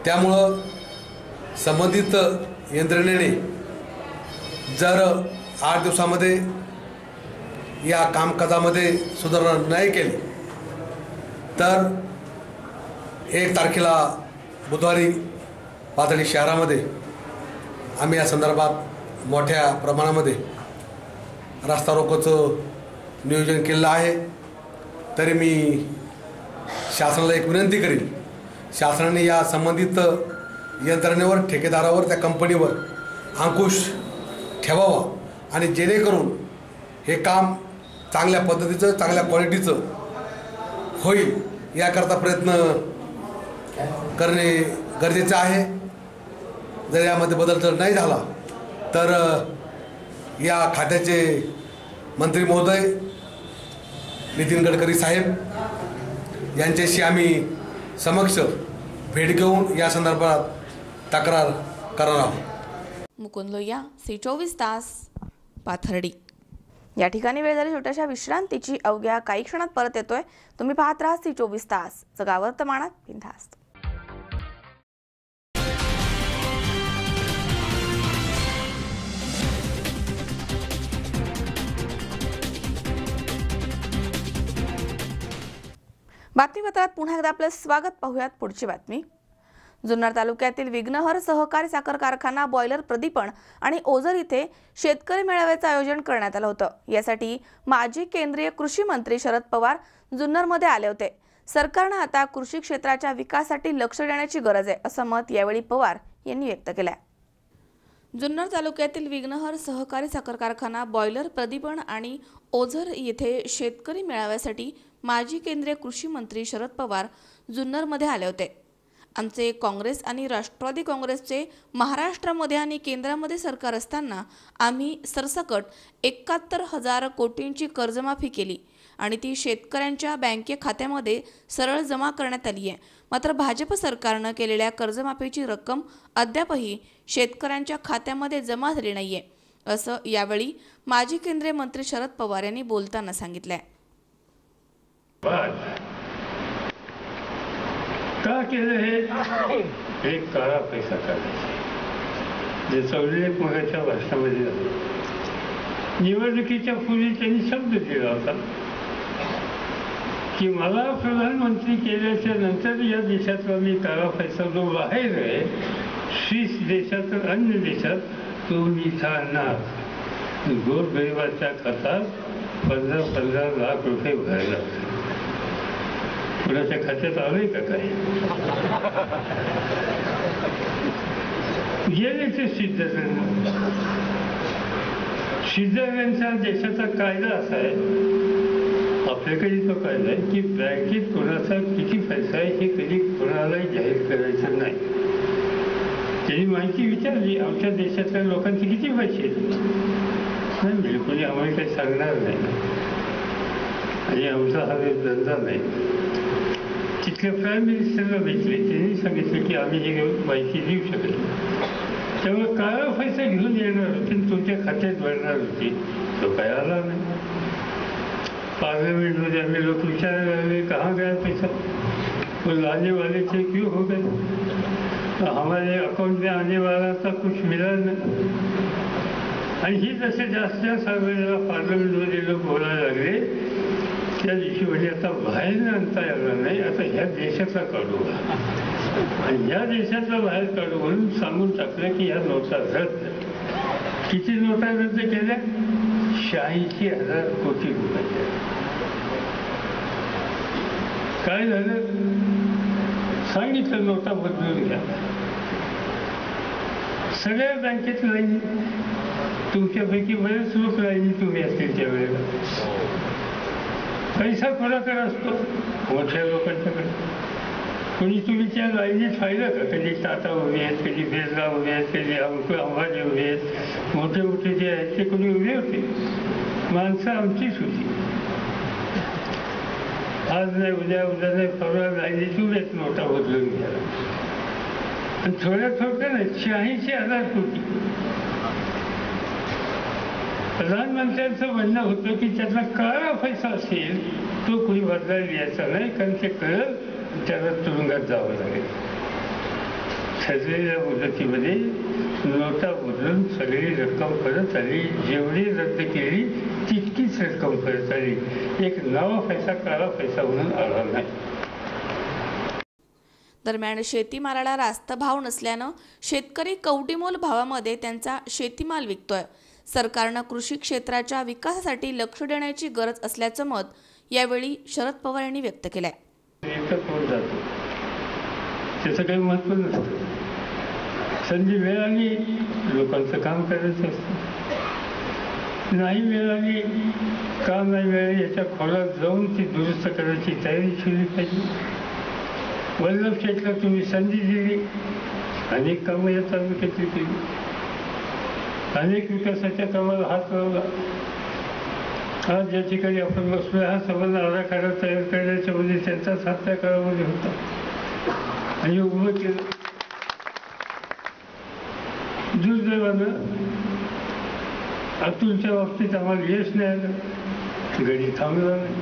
त्यामुळं संबंधित यंत्रणेने जर 8 दिवसामध्ये या कामकाजामध्ये सुधारणा नाही केली तर 1 तारखेला बुधवारी पाथर्डी शहरामध्ये आम्ही या संदर्भात मोठ्या प्रमाणामध्ये रास्ता रोकोचं नियोजन केलेलं आहे. तरी मी शासनाला एक विनंती करीन, शासनाने या संबंधित यंत्रणेवर ठेकेदारावर त्या कंपनीवर अंकुश ठेवावा आणि जेणेकरून हे काम चांगल्या पद्धतीचं चांगल्या क्वालिटीचं होईल याकरता प्रयत्न करणे गरजेचं आहे. जर यामध्ये बदल जर नाही झाला तर या खात्याचे मंत्री महोदय नितीन गडकरी साहेब यांच्याशी आम्ही समक्ष भेट घेऊन या संदर्भात तक्रार करणार आहोत. मुकुंद लोहिया, C24 तास, पाथर्डी. या ठिकाणी वेळ झाली छोट्याशा विश्रांतीची. अवघ्या काही क्षणात परत येतोय. तुम्ही पाहत राहा C24 तास, जगा वर्तमानात बिनधास्त. बातमीपत्रात पुन्हा एकदा आपलं स्वागत. पाहूयात पुढची बातमी. जुन्नर तालुक्यातील विघ्नहर सहकारी साखर कारखाना, बॉयलर प्रदीपण आणि ओझर इथे शेतकरी मेळाव्याचं आयोजन करण्यात आलं होतं. यासाठी माजी केंद्रीय कृषी मंत्री शरद पवार जुन्नरमध्ये आले होते. सरकारनं आता कृषी क्षेत्राच्या विकासासाठी लक्ष देण्याची गरज आहे असं मत यावेळी पवार यांनी व्यक्त केलं. जुन्नर तालुक्यातील विघ्नहर सहकारी साखर कारखाना, बॉयलर प्रदीपण आणि ओझर येथे शेतकरी मेळाव्यासाठी माजी केंद्रीय कृषी मंत्री शरद पवार जुन्नरमध्ये आले होते. आमचे काँग्रेस आणि राष्ट्रवादी काँग्रेसचे महाराष्ट्रामध्ये आणि केंद्रामध्ये सरकार असताना आम्ही सरसकट 71,000 कोटींची कर्जमाफी केली आणि ती शेतकऱ्यांच्या बँके खात्यामध्ये सरळ जमा करण्यात आली आहे. मात्र भाजप सरकारनं केलेल्या कर्जमाफीची रक्कम अद्यापही शेतकऱ्यांच्या खात्यामध्ये जमा झाली नाहीये असं यावेळी माजी केंद्रीय मंत्री शरद पवार यांनी बोलताना सांगितलंय. का केलं हे एक काळा पैसा काढायचा, ज्याचा उल्लेख मगाच्या भाषणामध्ये झाला. निवडणुकीच्या पूर्वी त्यांनी शब्द दिला होता की मला प्रधानमंत्री केल्याच्या नंतर या देशातला मी काळा पैसा जो बाहेर आहे, स्विस देशात अन्य देशात, तो मी इथं आणणार गोरगरिबाच्या खात्यात 15 लाख रुपये भरायला लागतात. कुणाच्या खात्यात आलंय का काय? गेले ते स्वित्झर्लंडच्या देशाचा कायदा असा आहे, आपल्याकडे तो कायदा आहे की बँकेत कोणाचा किती पैसा आहे हे कधी कोणालाही जाहीर करायचं नाही. त्यांनी माहिती विचारली, आमच्या देशातल्या लोकांचे किती पैसे नाही, बिलकुल आम्हाला काही सांगणार नाही आणि आमचा हा धंदा नाही. तिथल्या प्राईम मिनिस्टरला भेटले, त्यांनी सांगितलं की आम्ही ही माहिती देऊ शकत नाही. त्यामुळे काळा पैसा घेऊन येणार होते तुमच्या खात्यात भरणार होती, तो काय आला नाही. पार्लियामेंटमध्ये आम्ही लोक विचारायला लागले, कहाँ गया पैसा, वो लाने वाले थे क्यों हो गए, हमारे अकाउंट में आने वाला था कुछ मिला नहीं. आणि ही जसे जास्त वेळेला पार्लमेंटमध्ये लोक बोलायला लागले, त्या दिवशी म्हणजे आता बाहेर आणता येणार नाही, आता ह्या देशातला काढू आणि या देशातला बाहेर काढू म्हणून सांगून टाकलं की ह्या नोटा रद्द. किती नोटा रद्द केल्या? 86,000 कोटी रुपये. काय झालं? सांगितलं नोटा बदलून घ्या. सगळ्या बँकेत लाईनी, तुमच्यापैकी बरेच लोक लाईनी तुम्ही असतील त्यावेळेला. पैसा कोणाकडे असतो? मोठ्या लोकांच्याकडे. कोणी तुम्ही त्या लाईनीत पाहिलं का? कधी टाटा उभे आहेत, कधी बिर्ला उभे आहेत, कधी अंबानी उभे आहेत, मोठे मोठे जे आहेत ते कोणी उभे होते? माणसं आमचीच होती. आज नाही उद्या नाही परवा लाईनीत उभेच नोटा बदलून घ्यायला. आणि थोडं नाही, 86,000 कोटी. प्रधानमंत्र्यांचं म्हणणं होतं की त्यातला काळा पैसा असेल तो कोणी बदलायला द्यायचा नाही, कारण ते कळलं त्याला तुरुंगात जावं लागेल. ठरलेल्या मुदतीमध्ये नोटा बदलून सगळी रक्कम परत आली. जेवढी रद्द केली तितकीच रक्कम परत आली. एक नवा पैसा काळा पैसा म्हणून आला नाही. दरम्यान शेतीमालाला रास्त भाव नसल्यानं शेतकरी कवडीमोल भावामध्ये त्यांचा शेतीमाल विकतोय. सरकारनं कृषी क्षेत्राच्या विकासासाठी लक्ष देण्याची गरज असल्याचं मत यावेळी शरद पवार यांनी व्यक्त केलंय. जातो त्याचं काही महत्व नसतं. संधी मिळाली लोकांचं काम करायचं असतं, नाही मिळाली काम नाही मिळाली याच्या खोलात जाऊन ती दुरुस्त करायची तयारी ठेवली पाहिजे. वल्लभ शेठला तुम्ही संधी दिली, अनेक कामं या तालुक्यातली केली, अनेक विकासाच्या कामाला हात लावला. आज ज्या ठिकाणी आपण बसलो हा संबंध आराखडा तयार करण्याच्यामध्ये त्यांचाच हात त्या काळामध्ये होता आणि उभं केलं. दुर्दैवानं अतुलच्या बाबतीत आम्हाला यश नाही आलं. गडी थांबला नाही,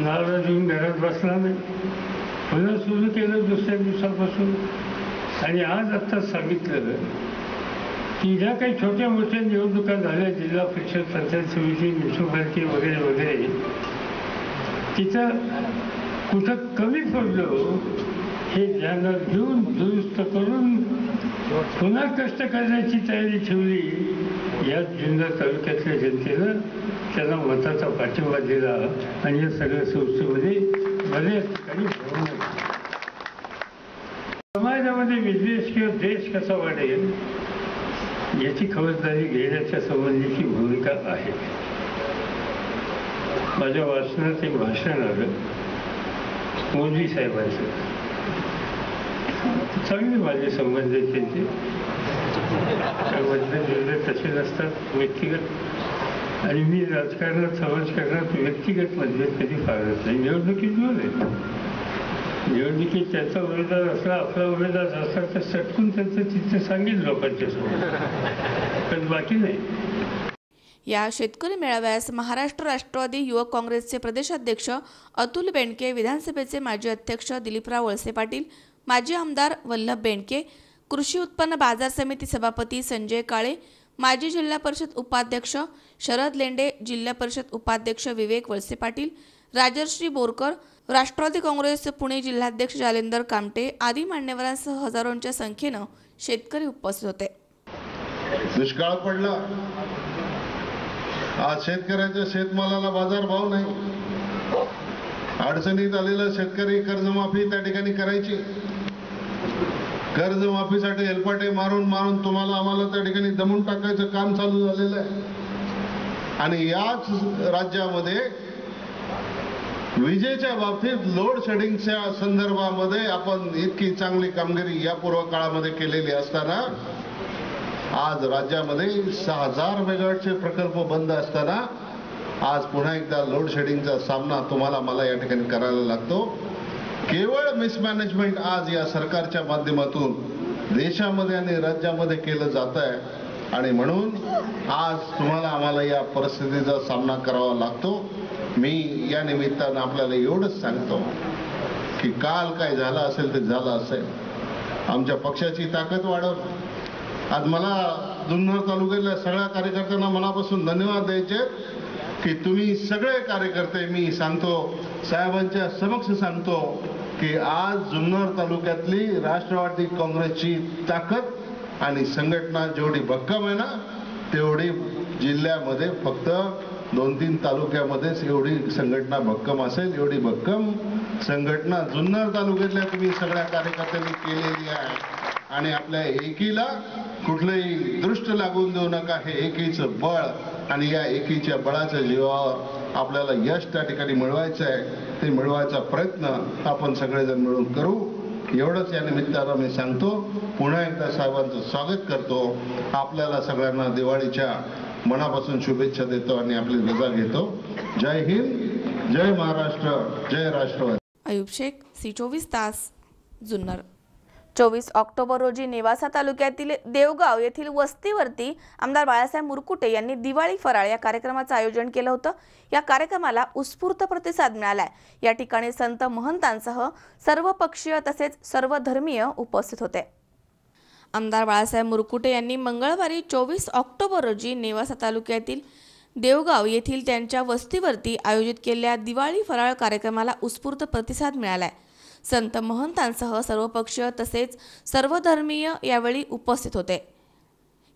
नारळ देऊन घरात बसला नाही, पुन्हा सुरू केलं दुसऱ्या दिवसापासून. आणि आज आत्ता सांगितलं की ज्या काही छोट्या मोठ्या निवडणुका झाल्या, जिल्हा परिषद, पंचायत समिती, म्युन्सिपालिटी वगैरे वगैरे, तिथं कुठं कमी पडलं हे ध्यानात घेऊन दुरुस्त करून पुन्हा कष्ट करण्याची तयारी ठेवली. या जुन्नर तालुक्यातल्या जनतेनं त्यांना मताचा पाठिंबा दिला आणि या सगळ्या संस्थेमध्ये बऱ्याच ठिकाणी समाजामध्ये बिझनेस किंवा देश कसा वाढेल याची खबरदारी घेण्याच्या संबंधीची भूमिका आहे. माझ्या वाचनात एक भाषण आलं मोदी साहेबांचं. चांगले माझे संबंध आहेत त्यांचे, मतभेद तसे नसतात व्यक्तिगत, आणि मी राजकारणात समाजकारणात व्यक्तिगत मतभेद कधी फारत नाही. निवडणुकीत जोर आहे, निवडणुकीत त्याचा उमेदवार असला आपला उमेदवार असला तर सटकून त्यांचं चित्र सांगेल लोकांच्या समोर, पण बाकी नाही. या शेतकरी मेळाव्यास महाराष्ट्र राष्ट्रवादी युवक काँग्रेसचे प्रदेशाध्यक्ष अतुल बेंडके, विधानसभेचे माजी अध्यक्ष दिलीपराव वळसे पाटील, माजी आमदार वल्लभ बेंडके, कृषी उत्पन्न बाजार समिती सभापती संजय काळे, माजी जिल्हा परिषद उपाध्यक्ष शरद लेंडे, जिल्हा परिषद उपाध्यक्ष विवेक वळसे पाटील, राजर्षी बोरकर, राष्ट्रवादी काँग्रेस पुणे जिल्हाध्यक्ष जालेंदर कामटे आदी मान्यवरांसह हजारोंच्या संख्येनं शेतकरी उपस्थित होते. दुष्काळ पडला, आज शेतकऱ्याच्या शेतमालाला बाजारभाव नाही. अडचणीत आलेला शेतकरी कर्जमाफी त्या ठिकाणी करायची. कर्जमाफीसाठी हेलपाटे मारून मारून तुम्हाला आम्हाला त्या ठिकाणी दमून टाकायचं काम चालू झालेलं आहे. आणि याच राज्यामध्ये विजेच्या बाबतीत लोड शेडिंगच्या संदर्भामध्ये आपण इतकी चांगली कामगिरी या पूर्व काळामध्ये केलेली असताना आज राज्यामध्ये 6000 मेगावॅटचे प्रकल्प बंद असताना आज पुन्हा एकदा लोड शेडिंगचा सामना तुम्हाला मला या ठिकाणी करायला लागतो. केवळ मिसमॅनेजमेंट आज या सरकारच्या माध्यमातून देशामध्ये आणि राज्यामध्ये केलं जात आहे. आणि म्हणून आज तुम्हाला आम्हाला या परिस्थितीचा सामना करावा लागतो. मी या निमित्तानं आपल्याला एवढंच सांगतो की काल काय झालं असेल ते झालं असेल. आमच्या पक्षाची ताकद वाढव. आज मला जुन्नर तालुक्यातल्या सगळ्या कार्यकर्त्यांना मनापासून धन्यवाद द्यायचे की तुम्ही सगळे कार्यकर्ते, मी सांगतो साहेबांच्या समक्ष सांगतो की आज जुन्नर तालुक्यातली राष्ट्रवादी काँग्रेसची ताकद आणि संघटना जेवढी भक्कम आहे ना तेवढी जिल्ह्यामध्ये फक्त 2-3 तालुक्यामध्येच एवढी संघटना भक्कम असेल. एवढी भक्कम संघटना जुन्नर तालुक्यातल्या तुम्ही सगळ्या कार्यकर्त्यांनी केलेली आहे. आणि आपल्या एकीला कुठलंही दृष्ट लागून देऊ नका. हे एकीचं बळ आणि या एकीच्या बळाच्या जीवावर आपल्याला यश त्या ठिकाणी मिळवायचं आहे. ते मिळवायचा प्रयत्न आपण सगळेजण मिळून करू. एवढंच या निमित्तानं मी सांगतो. पुन्हा एकदा साहेबांचं स्वागत करतो. आपल्याला सगळ्यांना दिवाळीच्या मनापासून शुभेच्छा देतो आणि आपली रजा घेतो. जय हिंद, जय महाराष्ट्र, जय राष्ट्रवादी. अयूब शेख, C24 तास, जुन्नर. 24 ऑक्टोबर रोजी नेवासा तालुक्यातील देवगाव येथील वस्तीवरती आमदार बाळासाहेब मुरकुटे यांनी दिवाळी फराळ या कार्यक्रमाचं आयोजन केलं होतं. या कार्यक्रमाला उत्स्फूर्त प्रतिसाद मिळालाय. या ठिकाणी संत महंतांसह सर्व पक्षीय तसेच सर्व धर्मीय उपस्थित होते. आमदार बाळासाहेब मुरकुटे यांनी मंगळवारी 24 ऑक्टोबर रोजी नेवासा तालुक्यातील देवगाव येथील त्यांच्या वस्तीवरती आयोजित केलेल्या दिवाळी फराळ कार्यक्रमाला उत्स्फूर्त प्रतिसाद मिळालाय. संत महंतांसह सर्वपक्षीय तसेच सर्वधर्मीय यावेळी उपस्थित होते.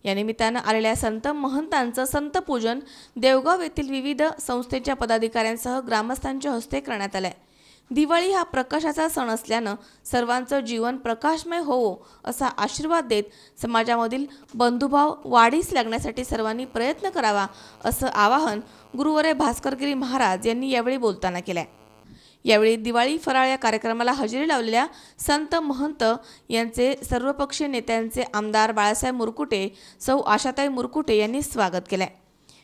या निमित्तानं आलेल्या संत महंतांचं संतपूजन देवगाव येथील विविध संस्थेच्या पदाधिकाऱ्यांसह ग्रामस्थांच्या हस्ते करण्यात आलंय. दिवाळी हा प्रकाशाचा सण असल्यानं सर्वांचं जीवन प्रकाशमय होवो असा आशीर्वाद देत समाजामधील बंधुभाव वाढीस लागण्यासाठी सर्वांनी प्रयत्न करावा असं आवाहन गुरुवर्य भास्करगिरी महाराज यांनी यावेळी बोलताना केलंय. यावेळी दिवाळी फराळ या कार्यक्रमाला हजेरी लावलेल्या संत महंत यांचे सर्वपक्षीय नेत्यांचे आमदार बाळासाहेब मुरकुटे, सौ आशाताई मुरकुटे यांनी स्वागत केलंय.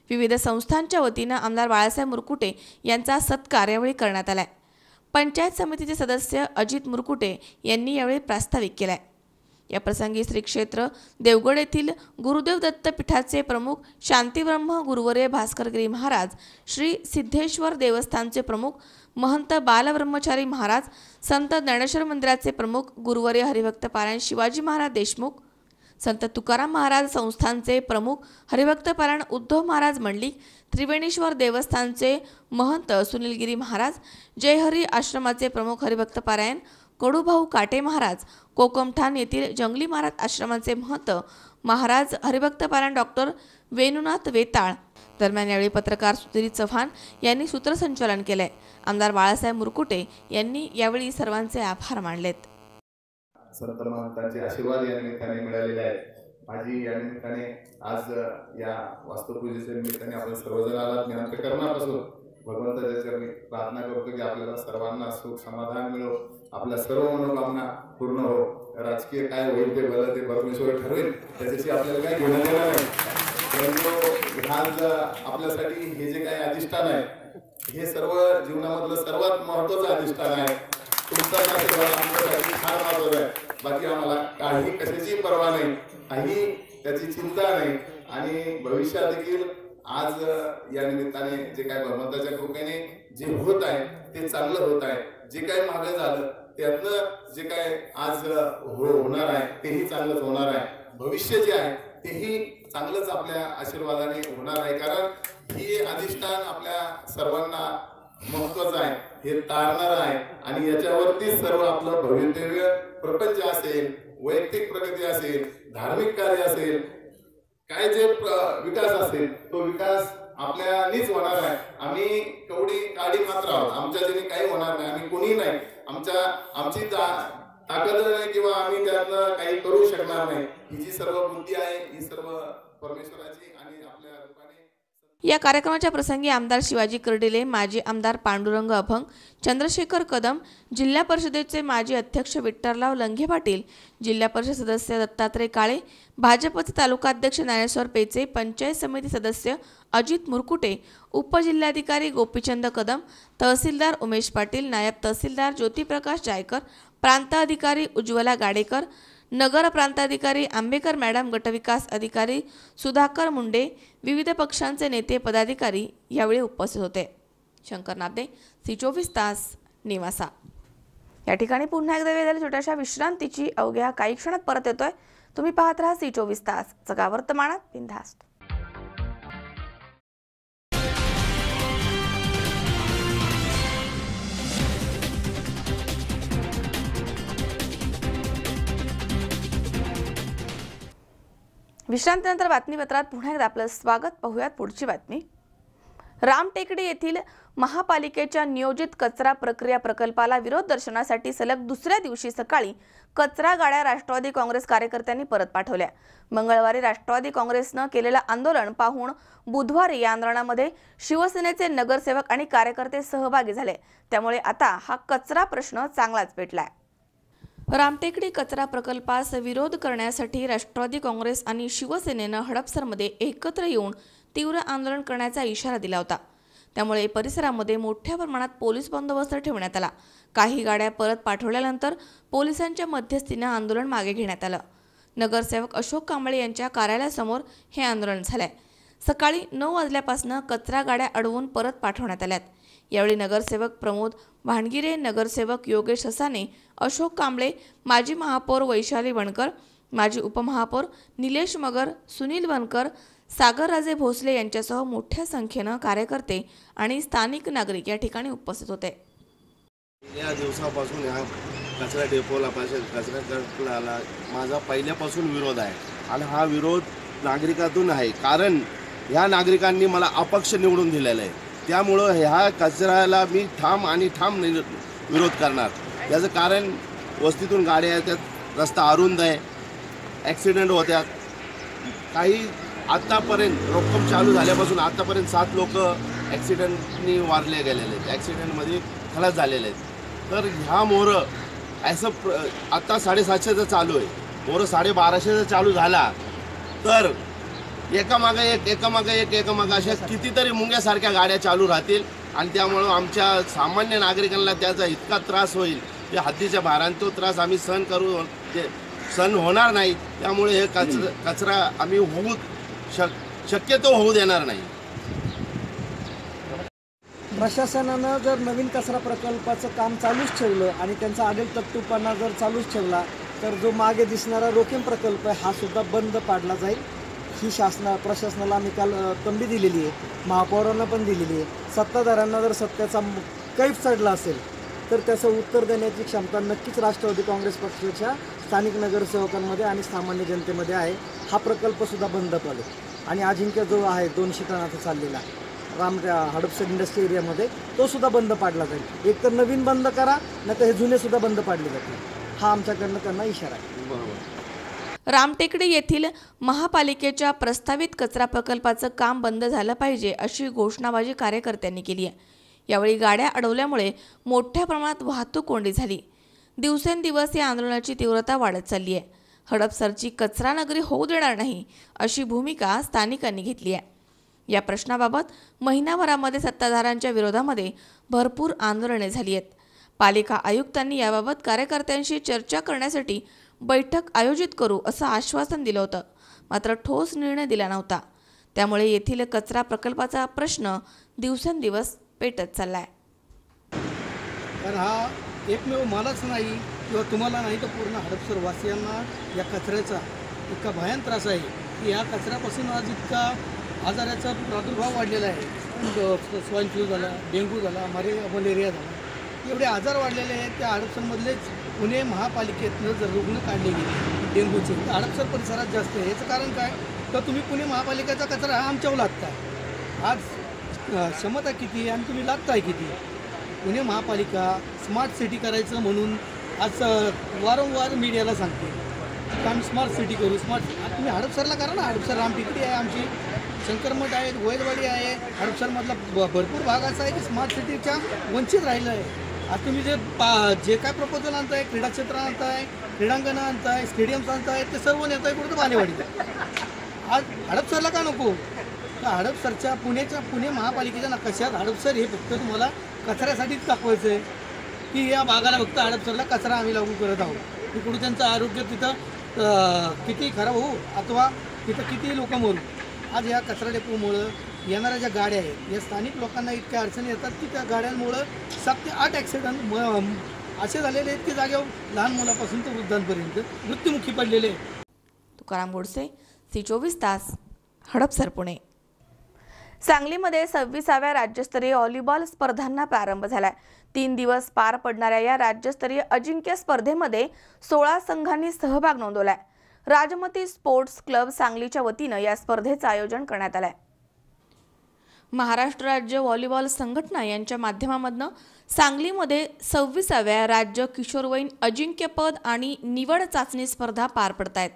विविध संस्थांच्या वतीनं आमदार बाळासाहेब मुरकुटे यांचा सत्कार यावेळी करण्यात आलाय. पंचायत समितीचे सदस्य अजित मुरकुटे यांनी यावेळी प्रास्ताविक केलाय. या प्रसंगी श्री क्षेत्र देवगड येथील गुरुदेव दत्त पीठाचे प्रमुख शांतीब्रह्म गुरुवर्य भास्करगिरी महाराज, श्री सिद्धेश्वर देवस्थानचे प्रमुख महंत बालब्रह्मचारी महाराज, संत ज्ञानेश्वर मंदिराचे प्रमुख गुरुवर्य हरिभक्त पारायण शिवाजी महाराज देशमुख, संत तुकाराम महाराज संस्थानचे प्रमुख हरिभक्त पारायण उद्धव महाराज मंडलिक, त्रिवेणीश्वर देवस्थानचे महंत सुनीलगिरी महाराज, जयहरी आश्रमाचे प्रमुख हरिभक्त पारायण कडूभाऊ काटे महाराज, कोकमठाण येथील जंगली महाराज आश्रमाचे महंत महाराज हरिभक्त पारायण डॉक्टर वेणुनाथ वेताळ. दरम्यान यावेळी पत्रकार सुधीर चव्हाण यांनी सूत्रसंचालन केले. आमदार बाळासाहेब मुरकुटे यांनी यावेळी सर्वांचे आभार मानलेत. संत महंतांचे आशीर्वाद या निमित्ताने मिळालेले आहेत. माझी या निमित्ताने आज या वास्तुपूजेच्या निमित्ताने आपण सर्वजण आलात. मी अंतःकरणापासून भगवंताच्या चरणी प्रार्थना करतो की आपल्याला सर्वांना सुख समाधान मिळो, आपल्या सर्व मनोकामना पूर्ण हो. राजकीय काय होईल ते भलं ते परमेश्वर ठरवेल, त्याच्याशी आपल्याला काही घेणं देणं नाही. परंतु आज आपल्यासाठी हे जे काही अधिष्ठान आहे हे सर्व जीवनामधलं सर्वात महत्वाचं अधिष्ठान आहे. तुमचा आशीर्वाद आमच्यासाठी फार महत्वाचा आहे. बाकी आम्हाला काही कशाची पर्वा नाही, काही त्याची चिंता नाही. आणि भविष्यात देखील आज या निमित्ताने जे काय भगवंताच्या कृपेने जे होत आहे ते चांगलं होत आहे. जे काय मागे झालं त्यातनं जे काय आज होणार आहे तेही चांगलंच होणार आहे. भविष्य जे आहे तेही चांगलंच आपल्या आशीर्वादाने होणार आहे. कारण ही अधिष्ठान आपल्या सर्वांना महत्वाचं आहे, हे तारणार आहे. आणि याच्यावरती सर्व आपलं भवितव्य प्रपंच असेल, वैयक्तिक प्रगती असेल, धार्मिक कार्य असेल, काय जे विकास असेल तो विकास आपल्यानीच होणार आहे. आम्ही कवडी काडी मात्र आहोत, आमच्या जणी काही होणार नाही, आम्ही कोणी नाही, आमची ताकद नाही किंवा आम्ही त्यातनं काही करू शकणार नाही. ही जी सर्व बुद्धी आहे ही सर्व परमेश्वराची आणि आपल्या रूपाने. या कार्यक्रमाच्या प्रसंगी आमदार शिवाजी कर्डिले, माजी आमदार पांडुरंग अभंग, चंद्रशेखर कदम, जिल्हा परिषदेचे माजी अध्यक्ष विठ्ठलराव लंघे पाटील, जिल्हा परिषद सदस्य दत्तात्रय काळे, भाजपचे तालुकाध्यक्ष ज्ञानेश्वर पेचे, पंचायत समिती सदस्य अजित मुरकुटे, उपजिल्हाधिकारी गोपीचंद कदम, तहसीलदार उमेश पाटील, नायब तहसीलदार ज्योतिप्रकाश जायकर, प्रांत अधिकारी उज्ज्वला गाडेकर, नगर प्रांताधिकारी आंबेकर मॅडम, गटविकास अधिकारी सुधाकर मुंडे, विविध पक्षांचे नेते पदाधिकारी यावेळी उपस्थित होते. शंकर नाबदे, सी24 तास, निवासा. या ठिकाणी पुन्हा एकदा वेळ झाली छोट्याशा विश्रांतीची. अवघ्या काही क्षणात परत येतोय. तुम्ही पाहत राहा सी24 तास, जगा वर्तमानात बिनधास्त. विश्रांतीनंतर बातमीपत्रात पुन्हा एकदा आपलं स्वागत. पाहूयात पुढची बातमी. रामटेकडी येथील महापालिकेच्या नियोजित कचरा प्रक्रिया प्रकल्पाला विरोध दर्शनासाठी सलग दुसऱ्या दिवशी सकाळी कचरा गाड्या राष्ट्रवादी काँग्रेस कार्यकर्त्यांनी परत पाठवल्या. मंगळवारी राष्ट्रवादी काँग्रेसनं केलेलं आंदोलन पाहून बुधवारी या आंदोलनामध्ये शिवसेनेचे नगरसेवक आणि कार्यकर्ते सहभागी झाले. त्यामुळे आता हा कचरा प्रश्न चांगलाच पेटलाय. रामटेकडी कचरा प्रकल्पास विरोध करण्यासाठी राष्ट्रवादी काँग्रेस आणि शिवसेनेनं हडपसरमध्ये एकत्र येऊन तीव्र आंदोलन करण्याचा इशारा दिला होता. त्यामुळे परिसरामध्ये मोठ्या प्रमाणात पोलीस बंदोबस्त ठेवण्यात आला. काही गाड्या परत पाठवल्यानंतर पोलिसांच्या मध्यस्थीने आंदोलन मागे घेण्यात आलं. नगरसेवक अशोक कांबळे यांच्या कार्यालयासमोर हे आंदोलन झालंय. सकाळी 9 वाजल्यापासून कचरा गाड्या अडवून परत पाठवण्यात आल्यात. यावेळी नगरसेवक प्रमोद भांडगिरे, नगरसेवक योगेश हसाने, अशोक कांबळे, माजी महापौर वैशाली वणकर, माजी उपमहापौर निलेश मगर, सुनील बनकर, सागरराजे भोसले यांच्यासह मोठ्या संख्येनं कार्यकर्ते आणि स्थानिक नागरिक या ठिकाणी उपस्थित होते. या दिवसापासून या कचरा डेपोला कचरा डेपोला माझा पहिल्यापासून विरोध आहे आणि हा विरोध नागरिकातून आहे. कारण ह्या नागरिकांनी मला अपक्ष निवडून दिलेलं आहे. त्यामुळं ह्या कचऱ्याला मी ठाम विरोध करणार. याचं कारण वस्तीतून गाड्या येतात, रस्ता अरुंद आहे, ॲक्सिडेंट होत्यात. काही आत्तापर्यंत रोक्कम चालू झाल्यापासून आत्तापर्यंत 7 लोक ॲक्सिडेंटनी वारले गेलेले आहेत, ॲक्सिडेंटमध्ये खलास झालेले आहेत. तर ह्या मोहरं असं आत्ता 750चं चालू आहे, मोहरं 1250चं चालू झाला तर एकामागे एक अशा कितीतरी मुंग्यासारख्या गाड्या चालू राहतील आणि त्यामुळं आमच्या सामान्य नागरिकांना त्याचा इतका त्रास होईल की हद्दीच्या बाहेर तो त्रास आम्ही सहन होणार नाही. त्यामुळे हे कचरा आम्ही शक्यतो होऊ देणार नाही. प्रशासनानं जर नवीन कचरा प्रकल्पाचं काम चालूच ठेवलं आणि त्यांचा आडेलतट्टूपणा जर चालूच ठेवला तर जो मागे दिसणारा रोखेम प्रकल्प आहे हा सुद्धा बंद पाडला जाईल. ही प्रशासनाला आम्ही काल तंबी दिलेली आहे, महापौरांना पण दिलेली आहे. सत्ताधाऱ्यांना जर सत्याचा कैफ चढला असेल तर त्याचं उत्तर देण्याची क्षमता नक्कीच राष्ट्रवादी काँग्रेस पक्षाच्या स्थानिक नगरसेवकांमध्ये आणि सामान्य जनतेमध्ये आहे. हा प्रकल्पसुद्धा बंद पडेल आणि अजिंक्य जो आहे 200 टनाचा चाललेला हडपसर इंडस्ट्री एरियामध्ये तो सुद्धा बंद पाडला जाईल. एक तर नवीन बंद करा, नाही तर हे जुने सुद्धा बंद पाडले जातील. हा आमच्याकडनं त्यांना इशारा आहे. बरोबर. रामटेकडी येथील महापालिकेच्या प्रस्तावित कचरा प्रकल्पाचं काम बंद झालं पाहिजे अशी घोषणाबाजी कार्यकर्त्यांनी केली आहे. यावेळी गाड्या अडवल्यामुळे मोठ्या प्रमाणात वाहतूक कोंडी झाली. दिवसेंदिवस या आंदोलनाची तीव्रता वाढत चालली आहे. हडपसरची कचरा नगरी होऊ देणार नाही अशी भूमिका स्थानिकांनी घेतली आहे. या प्रश्नाबाबत महिनाभरामध्ये सत्ताधाऱ्यांच्या विरोधामध्ये भरपूर आंदोलने झाली आहेत. पालिका आयुक्तांनी याबाबत कार्यकर्त्यांशी चर्चा करण्यासाठी बैठक आयोजित करू असं आश्वासन दिलं होतं, मात्र ठोस निर्णय दिला नव्हता. त्यामुळे येथील कचरा प्रकल्पाचा प्रश्न दिवसेंदिवस पेटत चाललाय. कारण हा एकमेव मलाच नाही किंवा तुम्हाला नाही तर पूर्ण हडपसर वासियांना या कचऱ्याचा इतका भयान त्रास आहे की या कचऱ्यापासून आज इतका आजाराचा प्रादुर्भाव वाढलेला आहे. स्वाईन फ्लू झाला, डेंग्यू झाला, मलेरिया झाला, एवढे आजार वाढलेले आहेत. त्या हडपसरमधलेच पुणे महापालिकेतनं जर रुग्ण काढले गेले डेंग्यूचे तर हडपसर परिसरात जास्त आहे. याचं कारण काय तर तुम्ही पुणे महापालिकेचा कचरा हा आमच्यावर लादताय. आज क्षमता किती आणि तुम्ही लादताय किती? पुणे महापालिका स्मार्ट सिटी करायचं म्हणून आज वारंवार मीडियाला सांगते की आम्ही स्मार्ट सिटी करू. तुम्ही हडपसरला करा ना. हडपसर रामटिकडी आहे आमची, शंकरमठ आहे, वैदवाडी आहे. हडपसरमधला भरपूर भाग असा आहे की स्मार्ट सिटीच्या वंचित राहिलं आहे. आज तुम्ही जे काय प्रपोजल आणताय, क्रीडा क्षेत्र आणताय, क्रीडांगणं आणताय, स्टेडियम्स आणताय, ते सर्व नेताय कुठं बालेवाडीत. आज हडपसरला का नको? तर हडपसरच्या पुणे महापालिकेच्या नकाशात हडपसर हे फक्त तुम्हाला कचऱ्यासाठीच दाखवायचं आहे की या भागाला फक्त हडपसरला कचरा आम्ही लागू करत आहोत. की कुठं त्यांचं आरोग्य तिथं किती खराब होऊ अथवा तिथं किती लोक मरू. आज या कचरा डेपोमुळं येणाऱ्या ज्या गाड्या आहेत या स्थानिक लोकांना इतक्या अडचणी येतात की त्या गाड्यांमुळं 7 ते 8 ॲक्सिडेंट असे झालेले आहेत की जागेवर लहान मुलापासून तर वृद्धांपर्यंत मृत्युमुखी पडलेले. तुकाराम गोडसे, C24 तास, हडपसर, पुणे. सांगलीमध्ये 26व्या राज्यस्तरीय व्हॉलीबॉल स्पर्धांना प्रारंभ झालाय. 3 दिवस पार पडणाऱ्या या राज्यस्तरीय अजिंक्य स्पर्धेमध्ये 16 संघांनी सहभाग नोंदवलाय. राजमती स्पोर्ट्स क्लब सांगलीच्या वतीनं या स्पर्धेचं आयोजन करण्यात आलंय. महाराष्ट्र राज्य व्हॉलीबॉल संघटना यांच्या माध्यमामधनं सांगलीमध्ये 26व्या राज्य किशोरवयीन अजिंक्यपद आणि निवड चाचणी स्पर्धा पार पडतायत.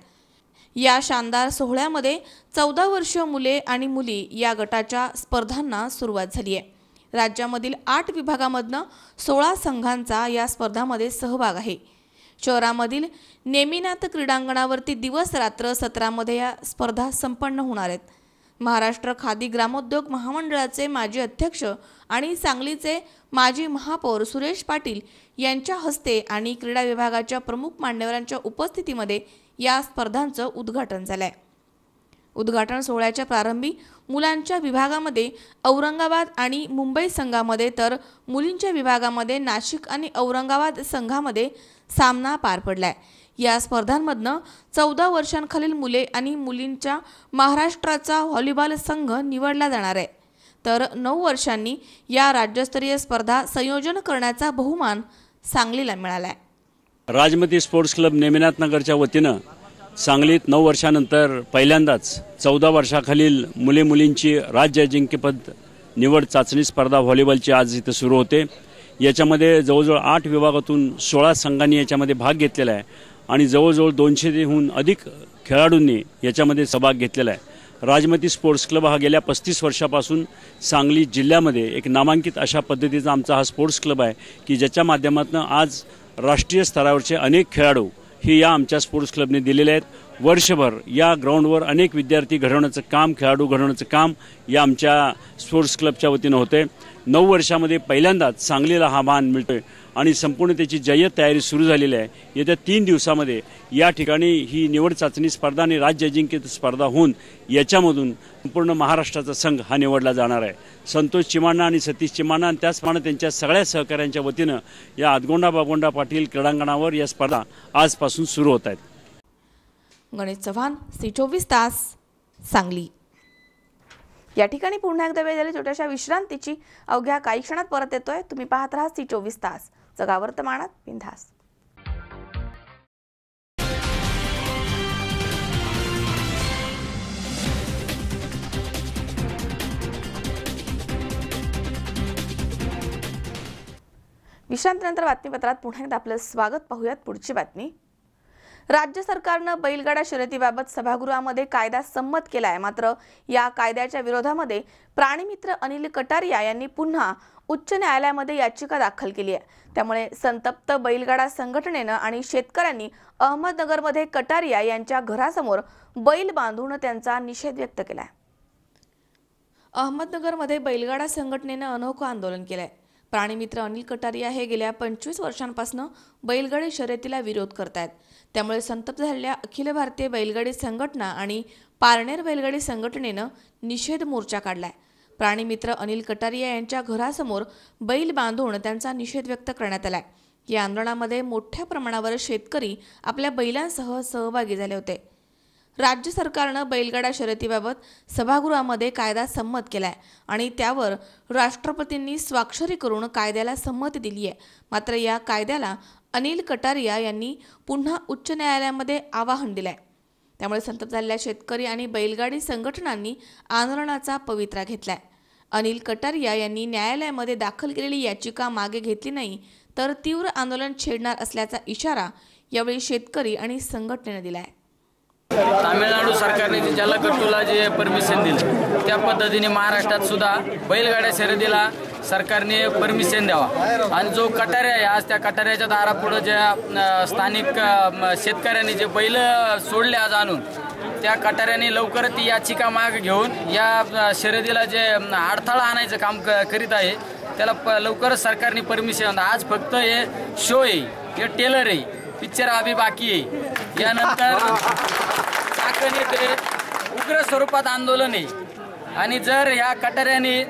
या शानदार सोहळ्यामध्ये 14 वर्षीय मुले आणि मुली या गटाच्या स्पर्धांना सुरुवात झाली आहे. राज्यामधील 8 विभागामधनं 16 संघांचा या स्पर्धांमध्ये सहभाग आहे. शहरामधील नेमिनाथ क्रीडांगणावरती दिवस रात्र सत्रामध्ये या स्पर्धा संपन्न होणार आहेत. महाराष्ट्र खादी ग्रामोद्योग महामंडळाचे माजी अध्यक्ष आणि सांगलीचे माजी महापौर सुरेश पाटील यांच्या हस्ते आणि क्रीडा विभागाच्या प्रमुख मान्यवरांच्या उपस्थितीमध्ये या स्पर्धांचं उद्घाटन झालंय. उद्घाटन सोहळ्याच्या प्रारंभी मुलांच्या विभागामध्ये औरंगाबाद आणि मुंबई संघामध्ये तर मुलींच्या विभागामध्ये नाशिक आणि औरंगाबाद संघामध्ये सामना पार पडलाय. या स्पर्धांमधनं 14 वर्षांखालील मुले आणि मुलींच्या महाराष्ट्राचा व्हॉलीबॉल संघ निवडला जाणार आहे. तर 9 वर्षांनी या राज्यस्तरीय स्पर्धा संयोजन करण्याचा बहुमान सांगलीला मिळाला आहे. राजमती स्पोर्ट्स क्लब नेमिनाथ नगरच्या वतीनं सांगलीत 9 वर्षानंतर पहिल्यांदाच 14 वर्षाखालील मुले मुलींची राज्य अजिंक्यपद निवड चाचणी स्पर्धा व्हॉलीबॉलची आज इथं सुरू होते. याच्यामध्ये जवळजवळ 8 विभागातून 16 संघांनी याच्यामध्ये भाग घेतलेला आहे आणि जवळजवळ 200हून अधिक खेळाडूंनी याच्यामध्ये सहभाग घेतलेला आहे. राजमती स्पोर्ट्स क्लब हा गेल्या 35 वर्षापासून सांगली जिल्ह्यामध्ये एक नामांकित अशा पद्धतीचा आमचा हा स्पोर्ट्स क्लब आहे की ज्याच्या माध्यमातून आज राष्ट्रीय स्तरावरचे अनेक खेळाडू ही या आमच्या स्पोर्ट्स क्लबने दिलेले आहेत. वर्षभर या ग्राउंडवर अनेक विद्यार्थी घडवण्याचं काम, खेळाडू घडवण्याचं काम या आमच्या स्पोर्ट्स क्लबच्या वतीनं होते. 9 वर्षामध्ये पहिल्यांदाच सांगलीला हा मान मिळतोय आणि संपूर्ण त्याची जय्यत तयारी सुरू झालेली आहे. येत्या 3 दिवसामध्ये या ठिकाणी ही निवड चाचणी स्पर्धा आणि राज्य अजिंक्य स्पर्धा होऊन याच्यामधून संपूर्ण महाराष्ट्राचा संघ हा निवडला जाणार आहे. संतोष चिमाणा आणि सतीश चिमाणा आणि त्याचप्रमाणे त्यांच्या सगळ्या सहकाऱ्यांच्या वतीनं या आदगोंडा बागोंडा पाटील क्रीडांगणावर या स्पर्धा आजपासून सुरू होत आहेत. गणेश चव्हाण, C24 तास, सांगली. या ठिकाणी पुन्हा एकदा वेळ झाली छोट्याशा विश्रांतीची. अवघ्या काही क्षणात परत येतोय. तुम्ही पाहत राहा C24 तास, जगा वर्तमानात बिनधास्त. विश्रांतीनंतर बातमीपत्रात पुन्हा एकदा आपलं स्वागत. पाहूयात पुढची बातमी. राज्य सरकारनं बैलगाडा शर्यतीबाबत सभागृहामध्ये कायदा संमत केला आहे. मात्र या कायद्याच्या विरोधामध्ये प्राणीमित्र अनिल कटारिया यांनी पुन्हा उच्च न्यायालयामध्ये याचिका दाखल केली आहे. त्यामुळे संतप्त बैलगाडा संघटनेनं आणि शेतकऱ्यांनी अहमदनगरमध्ये कटारिया यांच्या घरासमोर बैल बांधून त्यांचा निषेध व्यक्त केला आहे. अहमदनगरमध्ये बैलगाडा संघटनेनं अनोखं आंदोलन केलंय. प्राणीमित्र अनिल कटारिया हे गेल्या 25 वर्षांपासून बैलगाडी शर्यतीला विरोध करतायत. त्यामुळे संतप्त झालेल्या अखिल भारतीय बैलगाडी संघटना आणि पारनेर बैलगाडी संघटनेनं निषेध मोर्चा काढलाय. प्राणीमित्र अनिल कटारिया यांच्या घरासमोर बैल बांधून त्यांचा निषेध व्यक्त करण्यात आलाय. या आंदोलनामध्ये मोठ्या प्रमाणावर शेतकरी आपल्या बैलांसह सहभागी झाले होते. राज्य सरकारनं बैलगाडा शर्यतीबाबत सभागृहामध्ये कायदा संमत केलाय आणि त्यावर राष्ट्रपतींनी स्वाक्षरी करून कायद्याला संमती दिली आहे. मात्र या कायद्याला अनिल कटारिया यांनी पुन्हा उच्च न्यायालयामध्ये आवाहन दिलंय. त्यामुळे संतप्त झालेल्या शेतकरी आणि बैलगाडी संघटनांनी आंदोलनाचा पवित्रा घेतलाय. अनिल कटारिया यांनी न्यायालयामध्ये दाखल केलेली याचिका मागे घेतली नाही तर तीव्र आंदोलन छेडणार असल्याचा इशारा यावेळी शेतकरी आणि संघटनेने दिलाय. तामिळनाडू सरकारने जे जल्लीकट्टूला जे परमिशन दिलं त्या पद्धतीने महाराष्ट्रात सुद्धा बैलगाड्या शर्यतीला सरकारने परमिशन द्यावा. आणि जो कटाऱ्या आहे आज त्या कटाऱ्याच्या दारापुढं ज्या स्थानिक शेतकऱ्यांनी जे बैल सोडले आज आणून त्या कटाऱ्याने लवकरच ती याचिका माग घेऊन या शर्यतीला जे अडथळा आणायचं काम करीत आहे त्याला लवकरच सरकारने परमिशन. आज फक्त हे शो आहे, हे टेलर आहे, पिक्चर अभी बाकी आहे. यानंतर चाकण येथे उग्र स्वरूपात आंदोलन आहे आणि जर या कटाऱ्याने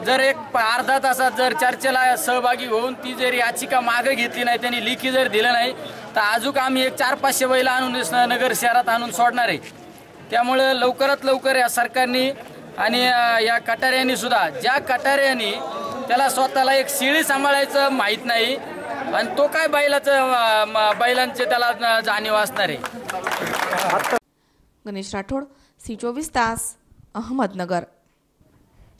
जर एक अर्धा तासात जर चर्चेला सहभागी होऊन ती जर याचिका मागे घेतली नाही, त्यांनी लेखी जर दिलं नाही तर अजून आम्ही एक 400-500 बैल आणून नगर शहरात आणून सोडणार आहे. त्यामुळे लवकरात लवकर या सरकारने आणि या कटाऱ्यांनी सुद्धा ज्या कटाऱ्यांनी त्याला स्वतःला एक शिळी सांभाळायचं माहीत नाही आणि तो काय बैलांचे त्याला जाणीव असणार आहे. गणेश राठोड, C24 तास, अहमदनगर.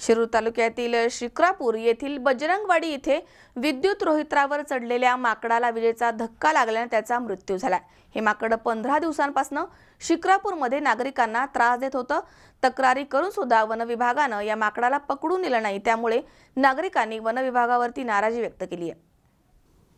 शिरूर तालुक्यातील शिक्रापूर येथील बजरंगवाडी येथे विद्युत रोहित्रावर चढलेल्या माकडाला विजेचा धक्का लागल्याने त्याचा मृत्यू झाला. हे माकड 15 दिवसांपासून शिक्रापूरमध्ये नागरिकांना त्रास देत होतं. तक्रारी करून सुद्धा वन विभागानं या माकडाला पकडून नेलं नाही. त्यामुळे नागरिकांनी वन विभागावरती नाराजी व्यक्त केली आहे.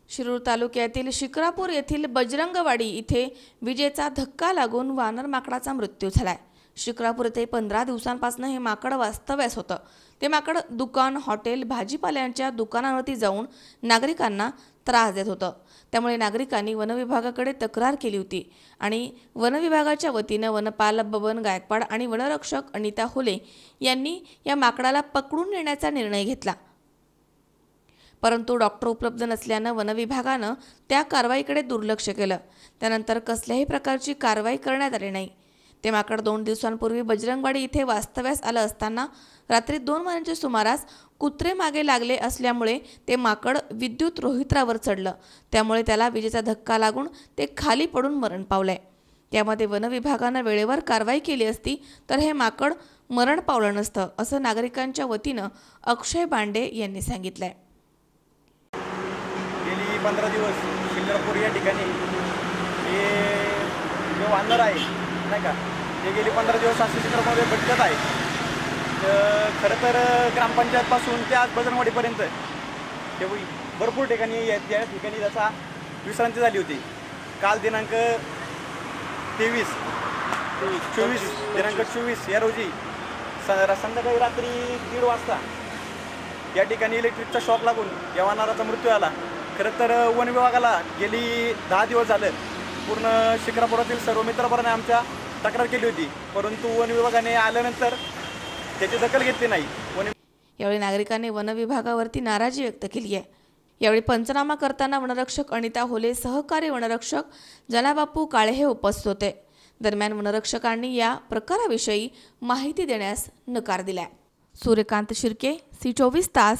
शिरूर तालुक्यातील शिक्रापूर येथील बजरंगवाडी इथे विजेचा धक्का लागून वानर माकडाचा मृत्यू झालाय. शिक्रापूर येथे 15 दिवसांपासून हे माकड वास्तव्यास होतं. ते माकड दुकान, हॉटेल, भाजीपाल्यांच्या दुकानांवरती जाऊन नागरिकांना त्रास देत होतं. त्यामुळे नागरिकांनी वन विभागाकडे तक्रार केली होती आणि वन विभागाच्या वतीनं वनपाल बबन गायकवाड आणि वनरक्षक अनिता होले यांनी या माकडाला पकडून नेण्याचा निर्णय घेतला. परंतु डॉक्टर उपलब्ध नसल्यानं वन विभागानं त्या कारवाईकडे दुर्लक्ष केलं. त्यानंतर कसल्याही प्रकारची कारवाई करण्यात आली नाही. ते माकड 2 दिवसांपूर्वी बजरंगवाडी इथे वास्तव्यास आलं असताना रात्री 2 वाजण्याच्या सुमारास कुत्रे मागे लागले असल्यामुळे ते माकड विद्युत रोहित्रावर चढलं. त्यामुळे त्याला विजेचा धक्का लागून ते खाली पडून मरण पावलंय. त्यामध्ये वन विभागानं वेळेवर कारवाई केली असती तर हे माकड मरण पावलं नसतं, असं नागरिकांच्या वतीनं अक्षय बांडे यांनी सांगितलंय. गेली 15 दिवस शिक्रापूर या ठिकाणी हे जो वानर आहे नाही का, ते गेली 15 दिवस असे शिक्रापूरमध्ये भटकत आहे. खरं तर ग्रामपंचायतपासून ते आज बजरंगवाडीपर्यंत हे भरपूर ठिकाणी या ठिकाणी त्याचा विश्रांती झाली होती. काल दिनांक 24 या रोजी संध्याकाळी रात्री 1:30 वाजता या ठिकाणी इलेक्ट्रिकचा शॉक लागून या वानराचा मृत्यू आला. खरं तर वन विभागाला गेली 10 दिवस झाले पूर्ण शिक्रापुरातील सर्व मित्रपराने आमच्या तक्रार केली होती, परंतु वन विभागाने आल्यानंतर त्याची दखल घेतली नाही. यावेळी नागरिकांनी वन विभागावरती नाराजी व्यक्त केली आहे. यावेळी पंचनामा करताना वनरक्षक अनिता होले, सहकारी वनरक्षक जनाबापू काळे हे उपस्थित होते. दरम्यान वनरक्षकांनी या प्रकाराविषयी माहिती देण्यास नकार दिलाय. सूर्यकांत शिर्के, C24 तास,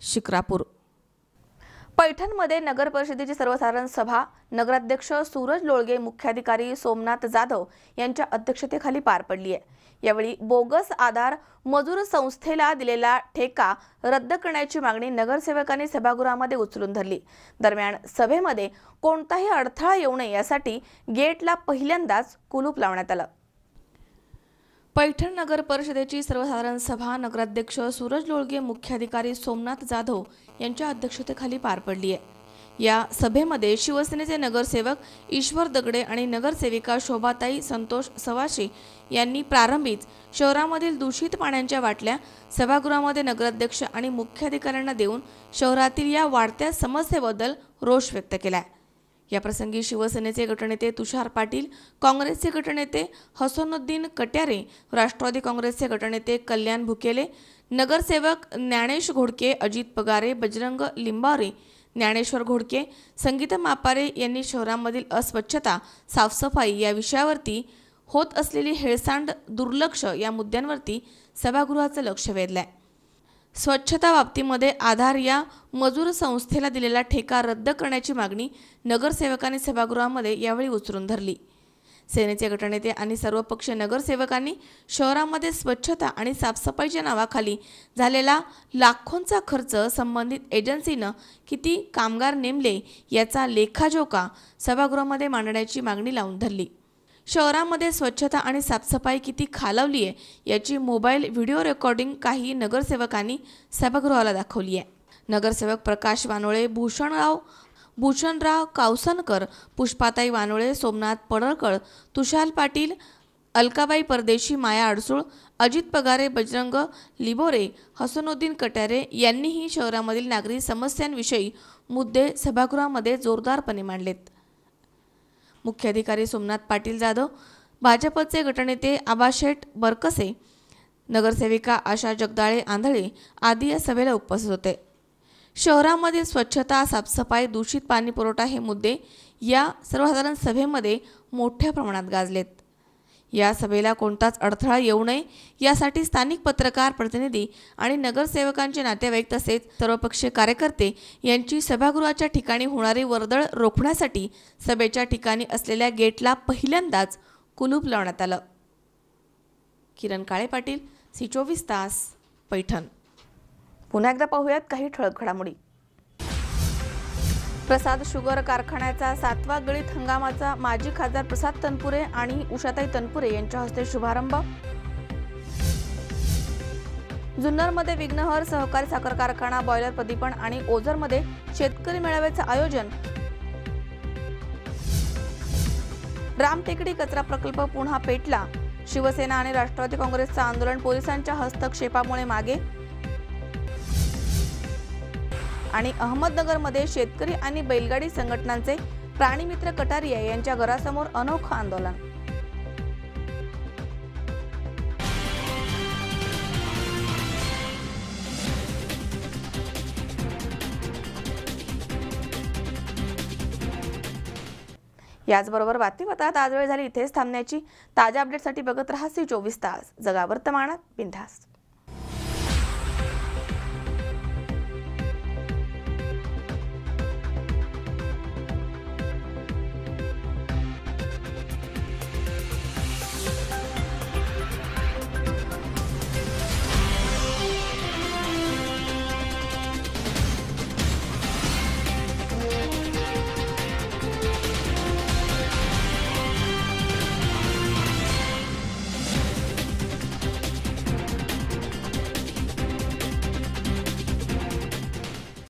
शिक्रापूर. पैठणमध्ये नगर परिषदेची सर्वसाधारण सभा नगराध्यक्ष सूरज लोळगे, मुख्याधिकारी सोमनाथ जाधव यांच्या अध्यक्षतेखाली पार पडली आहे. यावेळी बोगस आधार मजूर संस्थेला दिलेला ठेका रद्द करण्याची मागणी नगरसेवकांनी सभागृहामध्ये उचलून धरली. दरम्यान सभेमध्ये कोणताही अडथळा येऊ नये यासाठी गेटला पहिल्यांदाच कुलूप लावण्यात आलं. पैठण नगर परिषदेची सर्वसाधारण सभा नगराध्यक्ष सूरज लोळगे, मुख्याधिकारी सोमनाथ जाधव यांच्या अध्यक्षतेखाली पार पडली आहे. या सभेमध्ये शिवसेनेचे नगरसेवक ईश्वर दगडे आणि नगरसेविका शोभाताई संतोष सवाशी यांनी प्रारंभीच शहरामधील दूषित पाण्याच्या बाटल्या सभागृहामध्ये नगराध्यक्ष आणि मुख्याधिकाऱ्यांना देऊन शहरातील या वाढत्या समस्येबद्दल रोष व्यक्त केला. याप्रसंगी शिवसेनेचे गटनेते तुषार पाटील, काँग्रेसचे गटनेते हसनुद्दीन कट्यारे, राष्ट्रवादी काँग्रेसचे गटनेते कल्याण भुकेले, नगरसेवक ज्ञानेश घोडके, अजित पगारे, बजरंग लिंबारे, ज्ञानेश्वर घोडके, संगीता मापारे यांनी शहरामधील अस्वच्छता, साफसफाई या विषयावरती होत असलेली हेळसांड, दुर्लक्ष या मुद्द्यांवरती सभागृहाचं लक्ष वेधलंय. स्वच्छता बाबतीमध्ये आधार या मजूर संस्थेला दिलेला ठेका रद्द करण्याची मागणी नगरसेवकांनी सभागृहामध्ये यावेळी उचलून धरली. सेनेचे गटनेते आणि सर्वपक्षीय नगरसेवकांनी शहरामध्ये स्वच्छता आणि साफसफाईच्या नावाखाली झालेला लाखोंचा खर्च संबंधित एजन्सीनं किती कामगार नेमले याचा लेखाजोखा सभागृहामध्ये मांडण्याची मागणी लावून धरली। शहरामध्ये स्वच्छता आणि साफसफाई किती खालावली आहे याची मोबाईल व्हिडिओ रेकॉर्डिंग काही नगरसेवकांनी सभागृहाला दाखवली आहे। नगरसेवक प्रकाश वानोळे, भूषणराव कावसनकर, पुष्पाताई वानोळे, सोमनाथ पडळकर, तुषार पाटील, अलकाबाई परदेशी, माया अडसूळ, अजित पगारे, बजरंग लिबोरे, हसनुद्दीन कटारे यांनीही शहरामधील नागरी समस्यांविषयी मुद्दे सभागृहामध्ये जोरदारपणे मांडलेत। मुख्याधिकारी सोमनाथ पाटील जाधव, भाजपचे गटनेते आबाशेठ बरकसे, नगरसेविका आशा जगदाळे आंधळे आदी या सभेला उपस्थित होते। शहरामध्ये स्वच्छता, साफसफाई, दूषित पाणी पुरवठा हे मुद्दे या सर्वसाधारण सभेमध्ये मोठ्या प्रमाणात गाजलेत। या सभेला कोणताच अडथळा येऊ नये यासाठी स्थानिक पत्रकार प्रतिनिधी आणि नगरसेवकांचे नातेवाईक तसेच सर्वपक्षीय कार्यकर्ते यांची सभागृहाच्या ठिकाणी होणारी वर्दळ रोखण्यासाठी सभेच्या ठिकाणी असलेल्या गेटला पहिल्यांदाच कुलूप लावण्यात आलं। किरण काळे पाटील, C24 तास, पैठण। पुन्हा एकदा पाहूयात काही ठळक घडामोडी। प्रसाद शुगर कारखान्याचा 7वा गळीत हंगामाचा माजी खासदार प्रसाद तनपुरे आणि उषाताई तनपुरे यांच्या हस्ते शुभारंभ। जुन्नरमध्ये विघ्नहर सहकारी साखर कारखाना, बॉयलर प्रदीपन आणि ओझरमध्ये शेतकरी मेळाव्याचे आयोजन। रामटेकडी कचरा प्रकल्प पुन्हा पेटला, शिवसेना आणि राष्ट्रवादी काँग्रेसचं आंदोलन पोलिसांच्या हस्तक्षेपामुळे मागे। आणि अहमदनगरमध्ये शेतकरी आणि बैलगाडी संघटनांचे प्राणीमित्र कटारिया यांच्या घरासमोर अनोखं आंदोलन। याचबरोबर बातमीपत्रात आज वेळ झाली इथेच थांबण्याची। ताज्या अपडेटसाठी बघत रहा C24 तास, जगा वर्तमानात बिनधास्त।